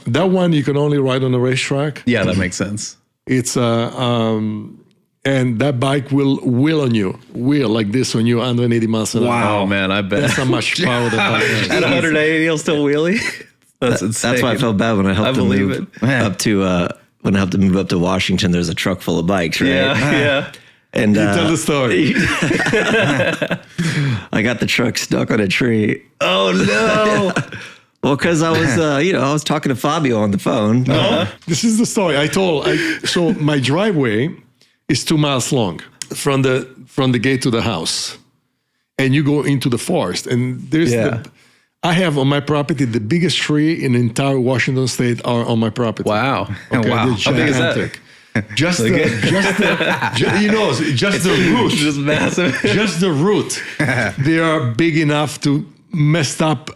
That one you can only ride on a racetrack. Yeah, that makes sense. It's and that bike will on you, like this on you, 180 miles an hour. Wow, man, I bet. That's how much power that bike has. At 180, he'll still wheelie? That's insane. That's why I felt bad when I helped him move up to when I helped him move up to Washington. There's a truck full of bikes, right? Yeah. And tell the story. I got the truck stuck on a tree. Oh no. Well, because I was, I was talking to Fabio on the phone. This is the story. So my driveway is 2 miles long from the gate to the house, and you go into the forest. And I have on my property the biggest tree in the entire Washington state are on my property. Wow. Okay, Wow. they're How big is that? gigantic. Just the root. Just massive. Just the root. They are big enough to mess up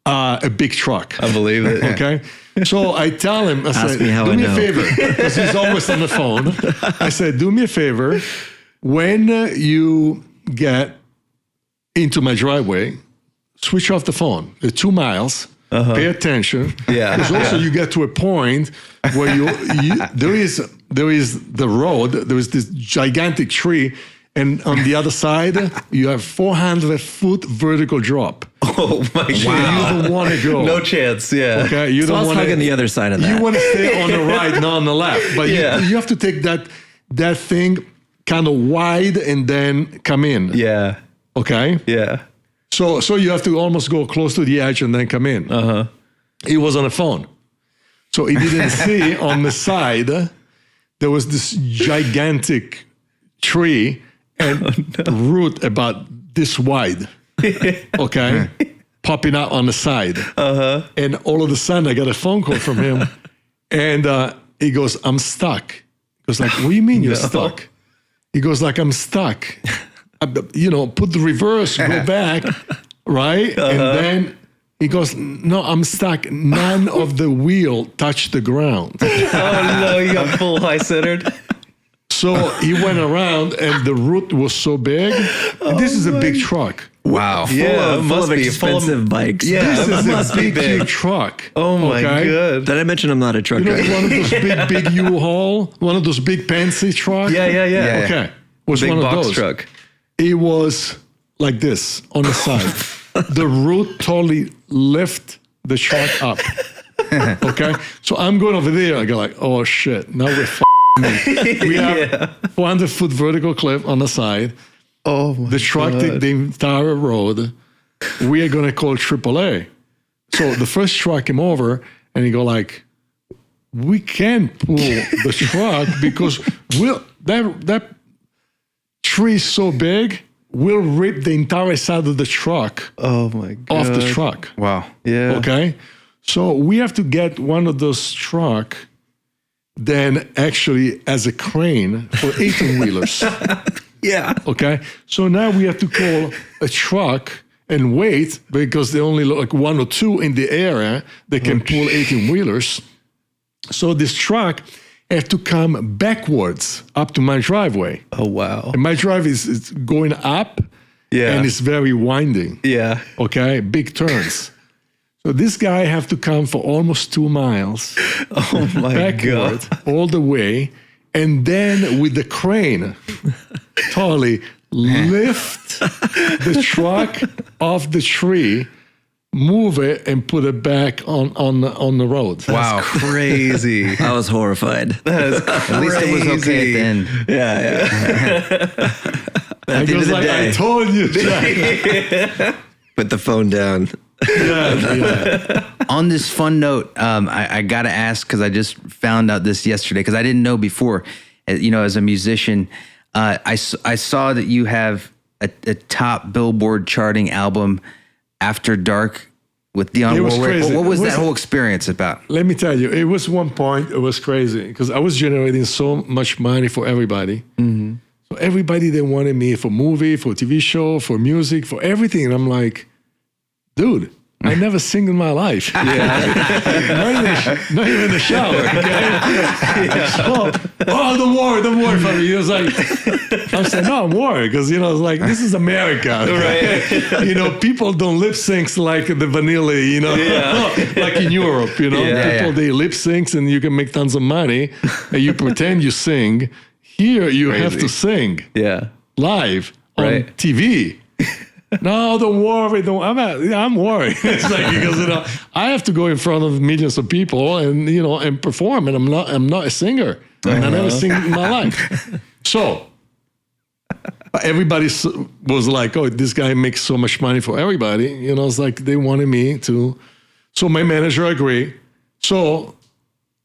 a big truck. I believe it. Okay. So I tell him, I said, me how do I me a know." favor, because he's always on the phone. I said, do me a favor. When you get into my driveway, switch off the phone. The 2 miles. Pay attention. Yeah. Because also you get to a point where there is the road. There is this gigantic tree, and on the other side you have 400-foot vertical drop. Oh my God. You don't want to go. No chance. Yeah. Okay. You So I don't was want hugging the other side of that. You want to stay on the right, not on the left. But you have to take that thing kind of wide and then come in. Yeah. Okay. Yeah. So you have to almost go close to the edge and then come in. He was on the phone. So he didn't see on the side, there was this gigantic tree and root about this wide. Okay. Popping out on the side. And all of a sudden I got a phone call from him and he goes, I'm stuck. He goes like, what do you mean you're stuck? He goes like, I'm stuck. Put the reverse, go back, right? And then he goes, no, I'm stuck. None of the wheel touched the ground. Oh no, you got full high centered. So he went around and the root was so big. And this is a big truck. Wow. full of expensive bikes. Yeah. This is a be big truck. Oh my God. Did I mention I'm not a truck driver? One of those big U-Haul, one of those big fancy trucks. Yeah. Okay. Was Big one of box those. truck. It was like this on the side. The root totally lift the truck up. Okay, so I'm going over there. I go like, oh shit! Now we're we have 400-foot vertical cliff on the side. Oh my The truck take the entire road. We are gonna call AAA. So the first truck came over and he go like, we can't pull the truck because that tree is so big, we'll rip the entire side of the truck Oh my God. off the truck. Wow. Yeah. Okay. So we have to get one of those truck then actually as a crane for 18-wheelers. Yeah. Okay. So now we have to call a truck and wait because they only like one or two in the area that can pull 18-wheelers. So this truck have to come backwards up to my driveway. Oh wow. And my drive is going up and it's very winding. Yeah. Okay. Big turns. So this guy have to come for almost 2 miles Oh my backward God. all the way. And then with the crane, totally lift the truck off the tree, move it, and put it back on the road. Wow. Crazy. I was horrified. That is crazy. At least it was okay at the end. I the end was of the like, day. I told you, Jack. Put the phone down. Yeah. On this fun note, I got to ask, because I just found out this yesterday, because I didn't know before, as a musician, I saw that you have a top Billboard charting album, After Dark, with Dionne It was Warwick. crazy. What was It was- that whole experience about? Let me tell you, it was one point, it was crazy because I was generating so much money for everybody. Mm-hmm. So everybody, they wanted me for movie, for TV show, for music, for everything. And I'm like, dude, I never sing in my life. not even in the shower. Okay? So, don't worry, Fabio. He was like, I'm saying, no, I'm worried because, it's like, this is America. Right. People don't lip sync like the vanilla, like in Europe, People, they lip sync and you can make tons of money and you pretend you sing. Here, you have to sing Yeah. live on Right. TV. No, don't worry. I'm worried. It's like, because I have to go in front of millions of people and and perform, and I'm not a singer. And I never sing in my life. So everybody was like, "Oh, this guy makes so much money for everybody." It's like they wanted me to. So my manager agreed. So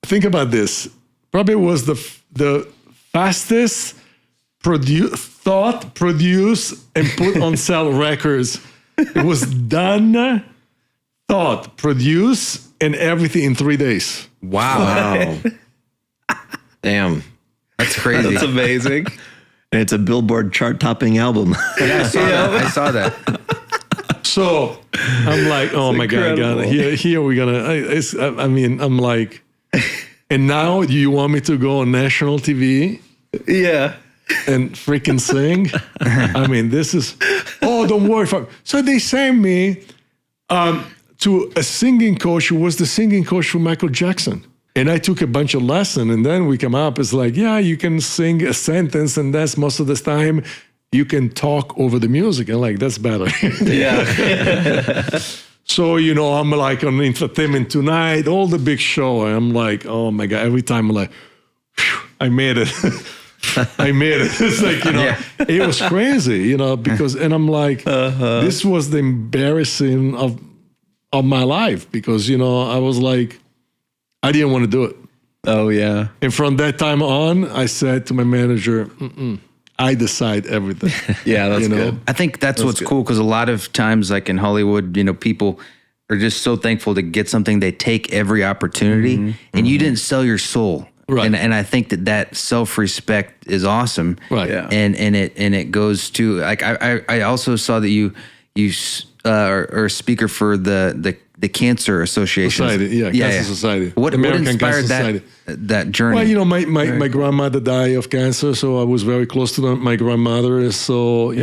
think about this. Probably was the fastest thought, produce, and put on sale records. It was done, thought, produce, and everything in 3 days. Wow. Damn. That's crazy. That's amazing. And it's a Billboard chart-topping album. Yeah, I saw that. So I'm like, oh my God, here we're gonna. I'm like, and now you want me to go on national TV? Yeah. And freaking sing. This is, don't worry. So they sent me to a singing coach who was the singing coach for Michael Jackson. And I took a bunch of lessons, and then we come up, it's like, yeah, you can sing a sentence, and that's most of the time you can talk over the music. And like, that's better. Yeah. So, I'm like on Entertainment Tonight, all the big show. And I'm like, oh my God, every time I'm like, I made it. I made it. It's like, It was crazy, because, and I'm like, this was the embarrassing of my life, because, I was like, I didn't want to do it. Oh, yeah. And from that time on, I said to my manager, I decide everything. Yeah, that's good. I think that's what's cool, because a lot of times, like in Hollywood, people are just so thankful to get something. They take every opportunity, and you didn't sell your soul. Right. And I think that self-respect is awesome. Right. Yeah. And it goes to, like, I also saw that you are a speaker for the Cancer Association. Society, Cancer Society. What American inspired Cancer that journey? Well, my grandmother died of cancer, so I was very close to my grandmother. So,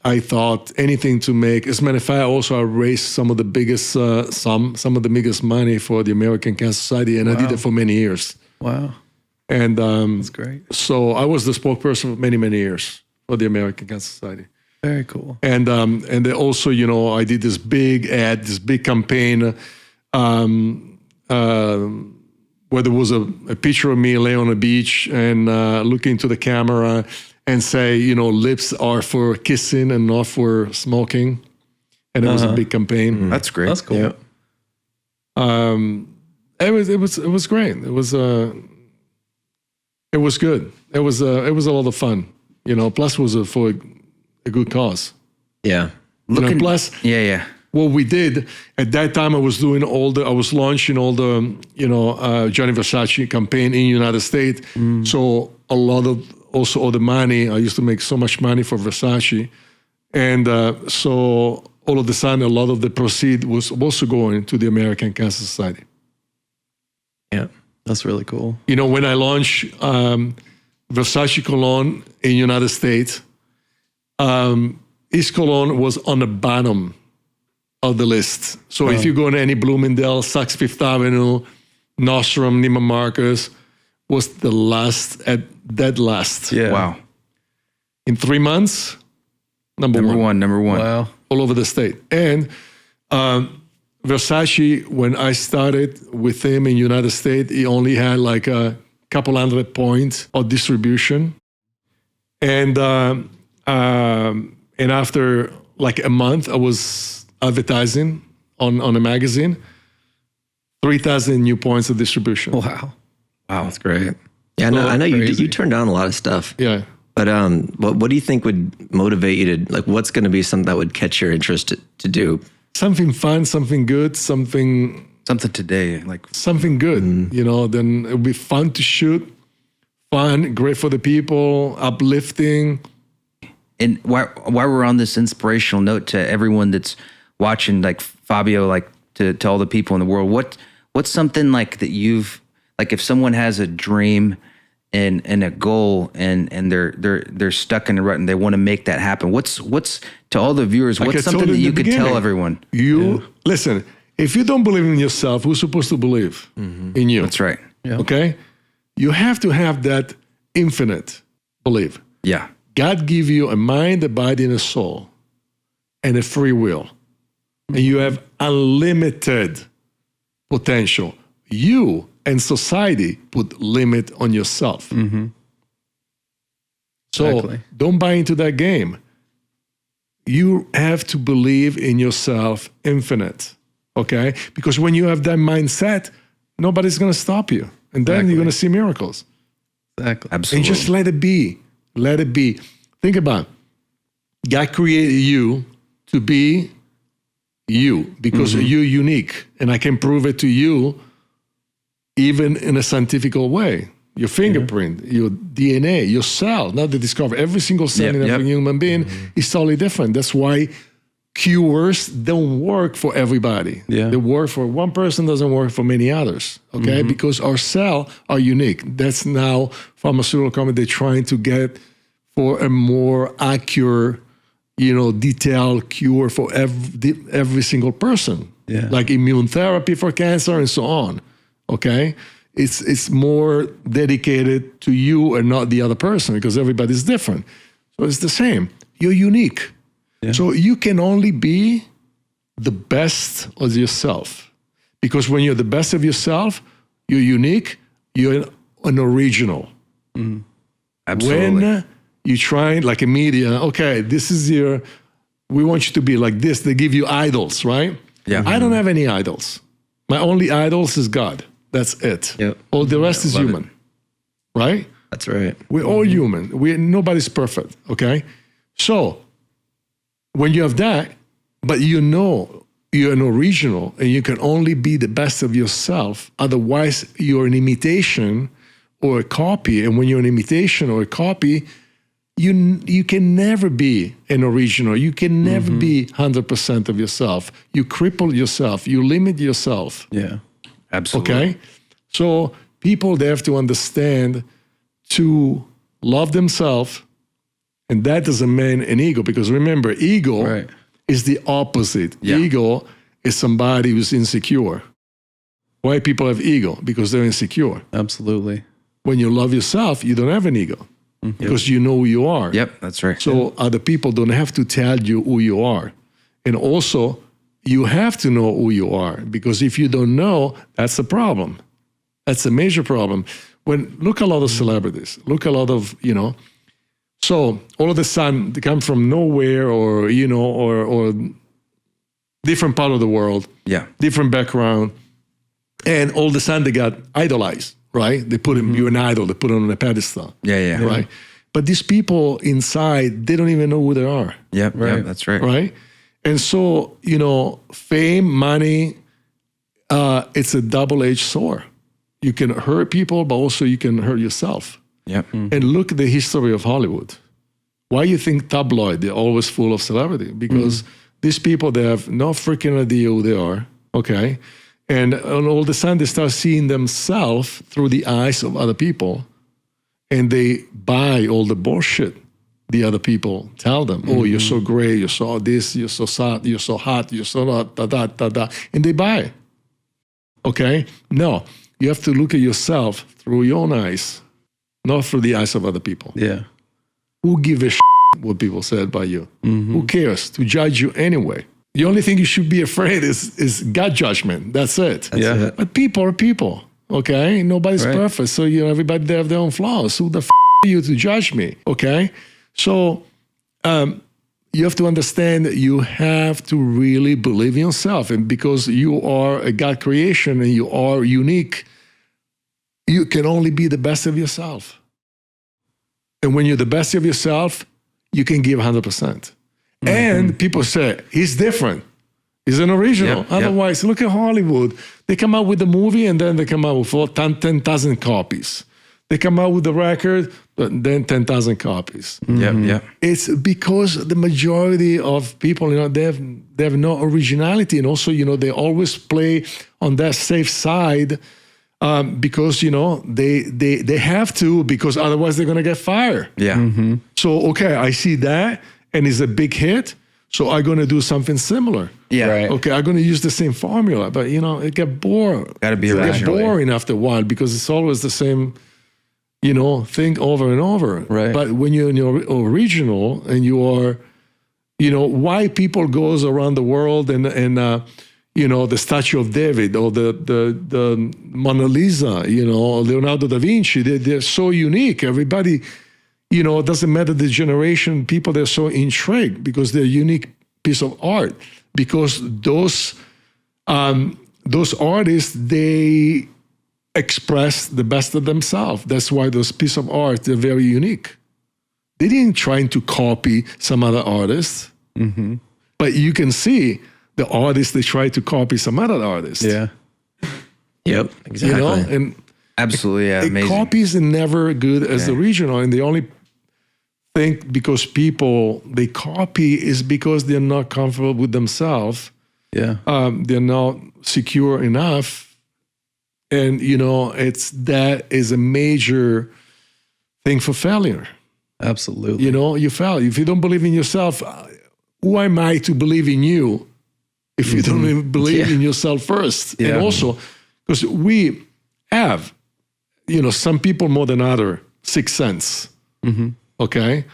I thought anything to make. As a matter of fact, also I raised some of the biggest, some of the biggest money for the American Cancer Society, and I did it for many years. Wow. And That's great. So I was the spokesperson for many, many years for the American Cancer Society. Very cool. And then also, I did this big ad, this big campaign, where there was a picture of me laying on a beach and looking into the camera and say, lips are for kissing and not for smoking. And it was a big campaign. That's great. That's cool. Yeah. It was great. It was good. It was a lot of fun. Plus was for a good cause. Yeah. Plus, Yeah. what we did at that time, I was launching all the, Gianni Versace campaign in the United States. So a lot of also all the money, I used to make so much money for Versace. And so all of a sudden, a lot of the proceed was also going to the American Cancer Society. Yeah. That's really cool. When I launched Versace Cologne in the United States, East Cologne was on the bottom of the list. So if you go to any Bloomingdale, Saks Fifth Avenue, Nordstrom, Neiman Marcus, was the last, at dead last. Yeah. Wow. In 3 months, number one. Number one. Wow. All over the state. And Versace, when I started with him in United States, he only had like a couple hundred points of distribution. And after like a month, I was advertising on a magazine, 3,000 new points of distribution. Wow. That's great. Yeah, I know you crazy. turned down a lot of stuff. Yeah. But what do you think would motivate you to, like, what's going to be something that would catch your interest to do? Something fun, something good, something today, like something good, then it would be fun to shoot, fun, great for the people, uplifting. And while we're on this inspirational note to everyone that's watching, like Fabio, like to all the people in the world, what's something like that you've, like if someone has a dream and a goal and they're stuck in a rut and they want to make that happen, what's to all the viewers, Like what's I told something that in the you could beginning, tell everyone? Listen, if you don't believe in yourself, who's supposed to believe in you? That's right. Yeah. Okay? You have to have that infinite belief. Yeah. God give you a mind, a body, and a soul, and a free will. And you have unlimited potential. You and society put limit on yourself. So don't buy into that game. You have to believe in yourself infinite, okay? Because when you have that mindset, nobody's going to stop you. And then you're going to see miracles. Exactly. Absolutely. And just let it be. Let it be. Think about it. God created you to be you because you're unique. And I can prove it to you even in a scientific way. Your fingerprint, your DNA, your cell, now they discover every single cell in every human being is totally different. That's why cures don't work for everybody. Yeah. They work for one person, doesn't work for many others, okay? Because our cells are unique. That's now pharmaceutical company, they're trying to get for a more accurate, detailed cure for every single person. Yeah. Like immune therapy for cancer and so on, okay? It's more dedicated to you and not the other person because everybody's different. So it's the same. You're unique. Yeah. So you can only be the best of yourself. Because when you're the best of yourself, you're unique, you're an original. Absolutely. When you try, like a media, okay, we want you to be like this. They give you idols, right? Yeah. I don't have any idols. My only idols is God. That's it. Yep. All the rest is human, right? That's right. We're all human. Nobody's perfect, okay? So when you have that, but you're an original and you can only be the best of yourself. Otherwise, you're an imitation or a copy. And when you're an imitation or a copy, you can never be an original. You can never be 100% of yourself. You cripple yourself. You limit yourself. Yeah. Absolutely. Okay? So people, they have to understand to love themselves, and that doesn't mean an ego, because remember, ego is the opposite. Yeah. Ego is somebody who's insecure. Why people have ego? Because they're insecure. Absolutely. When you love yourself, you don't have an ego because you know who you are. Yep, that's right. So other people don't have to tell you who you are. And also, you have to know who you are, because if you don't know, that's a problem. That's a major problem. Look at a lot of celebrities, look at a lot of, so all of a sudden they come from nowhere or different part of the world, different background, and all of a sudden they got idolized, right? They put him, you're an idol, they put him on a pedestal. Yeah. Right? But these people inside, they don't even know who they are. Yep, that's right. Right? And so, fame, money, it's a double-edged sword. You can hurt people, but also you can hurt yourself. Yep. And look at the history of Hollywood. Why you think tabloid, they're always full of celebrity? Because these people, they have no freaking idea who they are, okay? And all of a sudden, they start seeing themselves through the eyes of other people, and they buy all the bullshit the other people tell them. Oh, you're so great, you're so this, you're so sad, you're so hot, you're so da. And they buy it. Okay? No, you have to look at yourself through your own eyes, not through the eyes of other people. Yeah. Who give a what people said by you? Who cares to judge you anyway? The only thing you should be afraid is God judgment. That's it. Yeah. But people are people, okay? Nobody's perfect. So, everybody, they have their own flaws. Who the are you to judge me, okay? So you have to understand that you have to really believe in yourself. And because you are a God creation and you are unique, you can only be the best of yourself. And when you're the best of yourself, you can give 100%. And people say, he's different. He's an original. Otherwise, look at Hollywood. They come out with a movie and then they come out with 10,000 copies. They come out with a record, but then 10,000 copies. It's because the majority of people, they have no originality. And also, they always play on that safe side because, they have to, because otherwise they're going to get fired. So, okay, I see that and it's a big hit. So I'm going to do something similar. Okay, I'm going to use the same formula. But, it get boring. Got to be original. It get original. boring after a while because it's always the same think over and over. Right. But when you're in your original and you are, why people goes around the world and the Statue of David or the Mona Lisa, Leonardo da Vinci, they're so unique. Everybody, it doesn't matter the generation, people, they're so intrigued because they're a unique piece of art. Because those artists, they express the best of themselves. That's why those pieces of art, they're very unique. They didn't try to copy some other artists, but you can see the artists, they try to copy some other artists. Yeah. Yep. Exactly. And absolutely, yeah, amazing. Copies are never good as the original, and they only think because people they copy is because they're not comfortable with themselves. Yeah. They're not secure enough, and that is a major thing for failure. Absolutely. You fail if you don't believe in yourself. Who am I to believe in you if you don't even believe in yourself first? Yeah. And also, because we have, some people more than other sixth sense. Okay,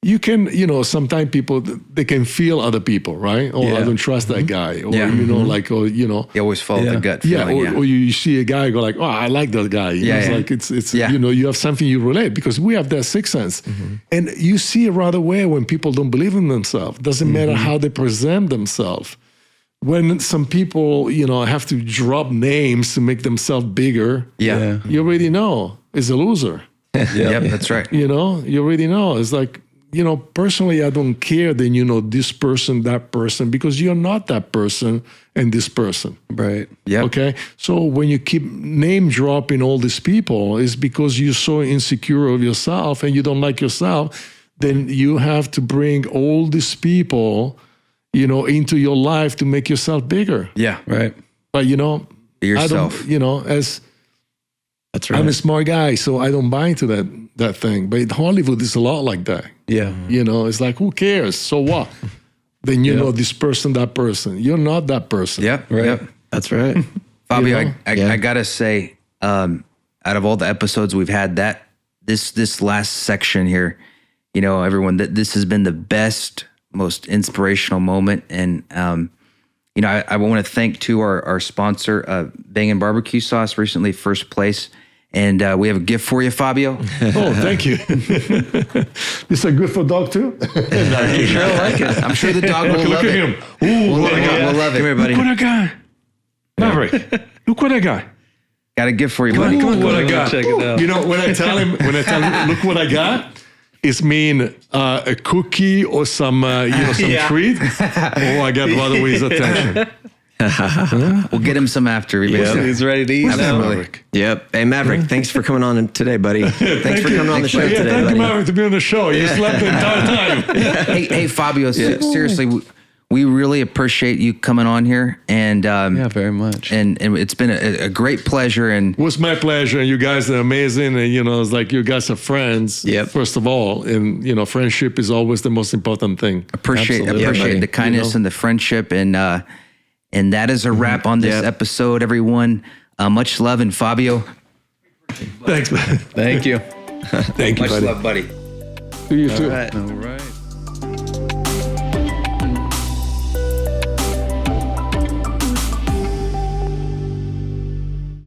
you can, sometimes people they can feel other people, right? Oh, I don't trust that guy, or You always follow the gut feeling. Or you see a guy go like, oh, I like that guy. It's you have something you relate because we have that sixth sense, and you see it right away when people don't believe in themselves. Doesn't matter how they present themselves. When some people, have to drop names to make themselves bigger, you already know is a loser. Yep, that's right. You already know. It's like, personally, I don't care that this person, that person, because you're not that person and this person. Right. Yeah. Okay. So when you keep name dropping all these people, it's because you're so insecure of yourself and you don't like yourself. Then you have to bring all these people, into your life to make yourself bigger. Yeah. Right. But yourself. I don't, as That's right. I'm a smart guy, so I don't buy into that thing. But Hollywood is a lot like that. Yeah. It's like, who cares? So what? Then this person, that person. You're not that person. Yep. Right. Yep. That's right. Fabio, I gotta say, out of all the episodes we've had, this last section here, everyone, this has been the best, most inspirational moment. And I want to thank too our sponsor, Bangin' Barbecue Sauce, recently first place. And we have a gift for you, Fabio. Oh, thank you. This is good for dog too? I'm sure I like it. I'm sure the dog will love it. Look at him. Ooh, We'll love it. Come here, buddy. Look what I got. Maverick, look what I got. Got a gift for you, buddy. Look what I on, got. check it out. When I tell him, look what I got, it's mean a cookie or some treat. Oh, I got right away his attention. We'll get him some after. He's ready to eat now. Maverick. Yep. Hey, Maverick, thanks for coming on today, buddy. Thanks for coming on the show today, Thank buddy. you, Maverick, to be on the show. You slept the entire time. Hey, Fabio, seriously, we really appreciate you coming on here. And Yeah, very much. and it's been a great pleasure. And It was my pleasure. You guys are amazing. And, it's like you guys are friends, Yep. first of all. And, friendship is always the most important thing. appreciate buddy. the kindness and the friendship. And that is a wrap on this episode, everyone. Much love, and Fabio. Thanks, man. Thank you. Thank you, Much buddy. love, buddy. To you too. All right.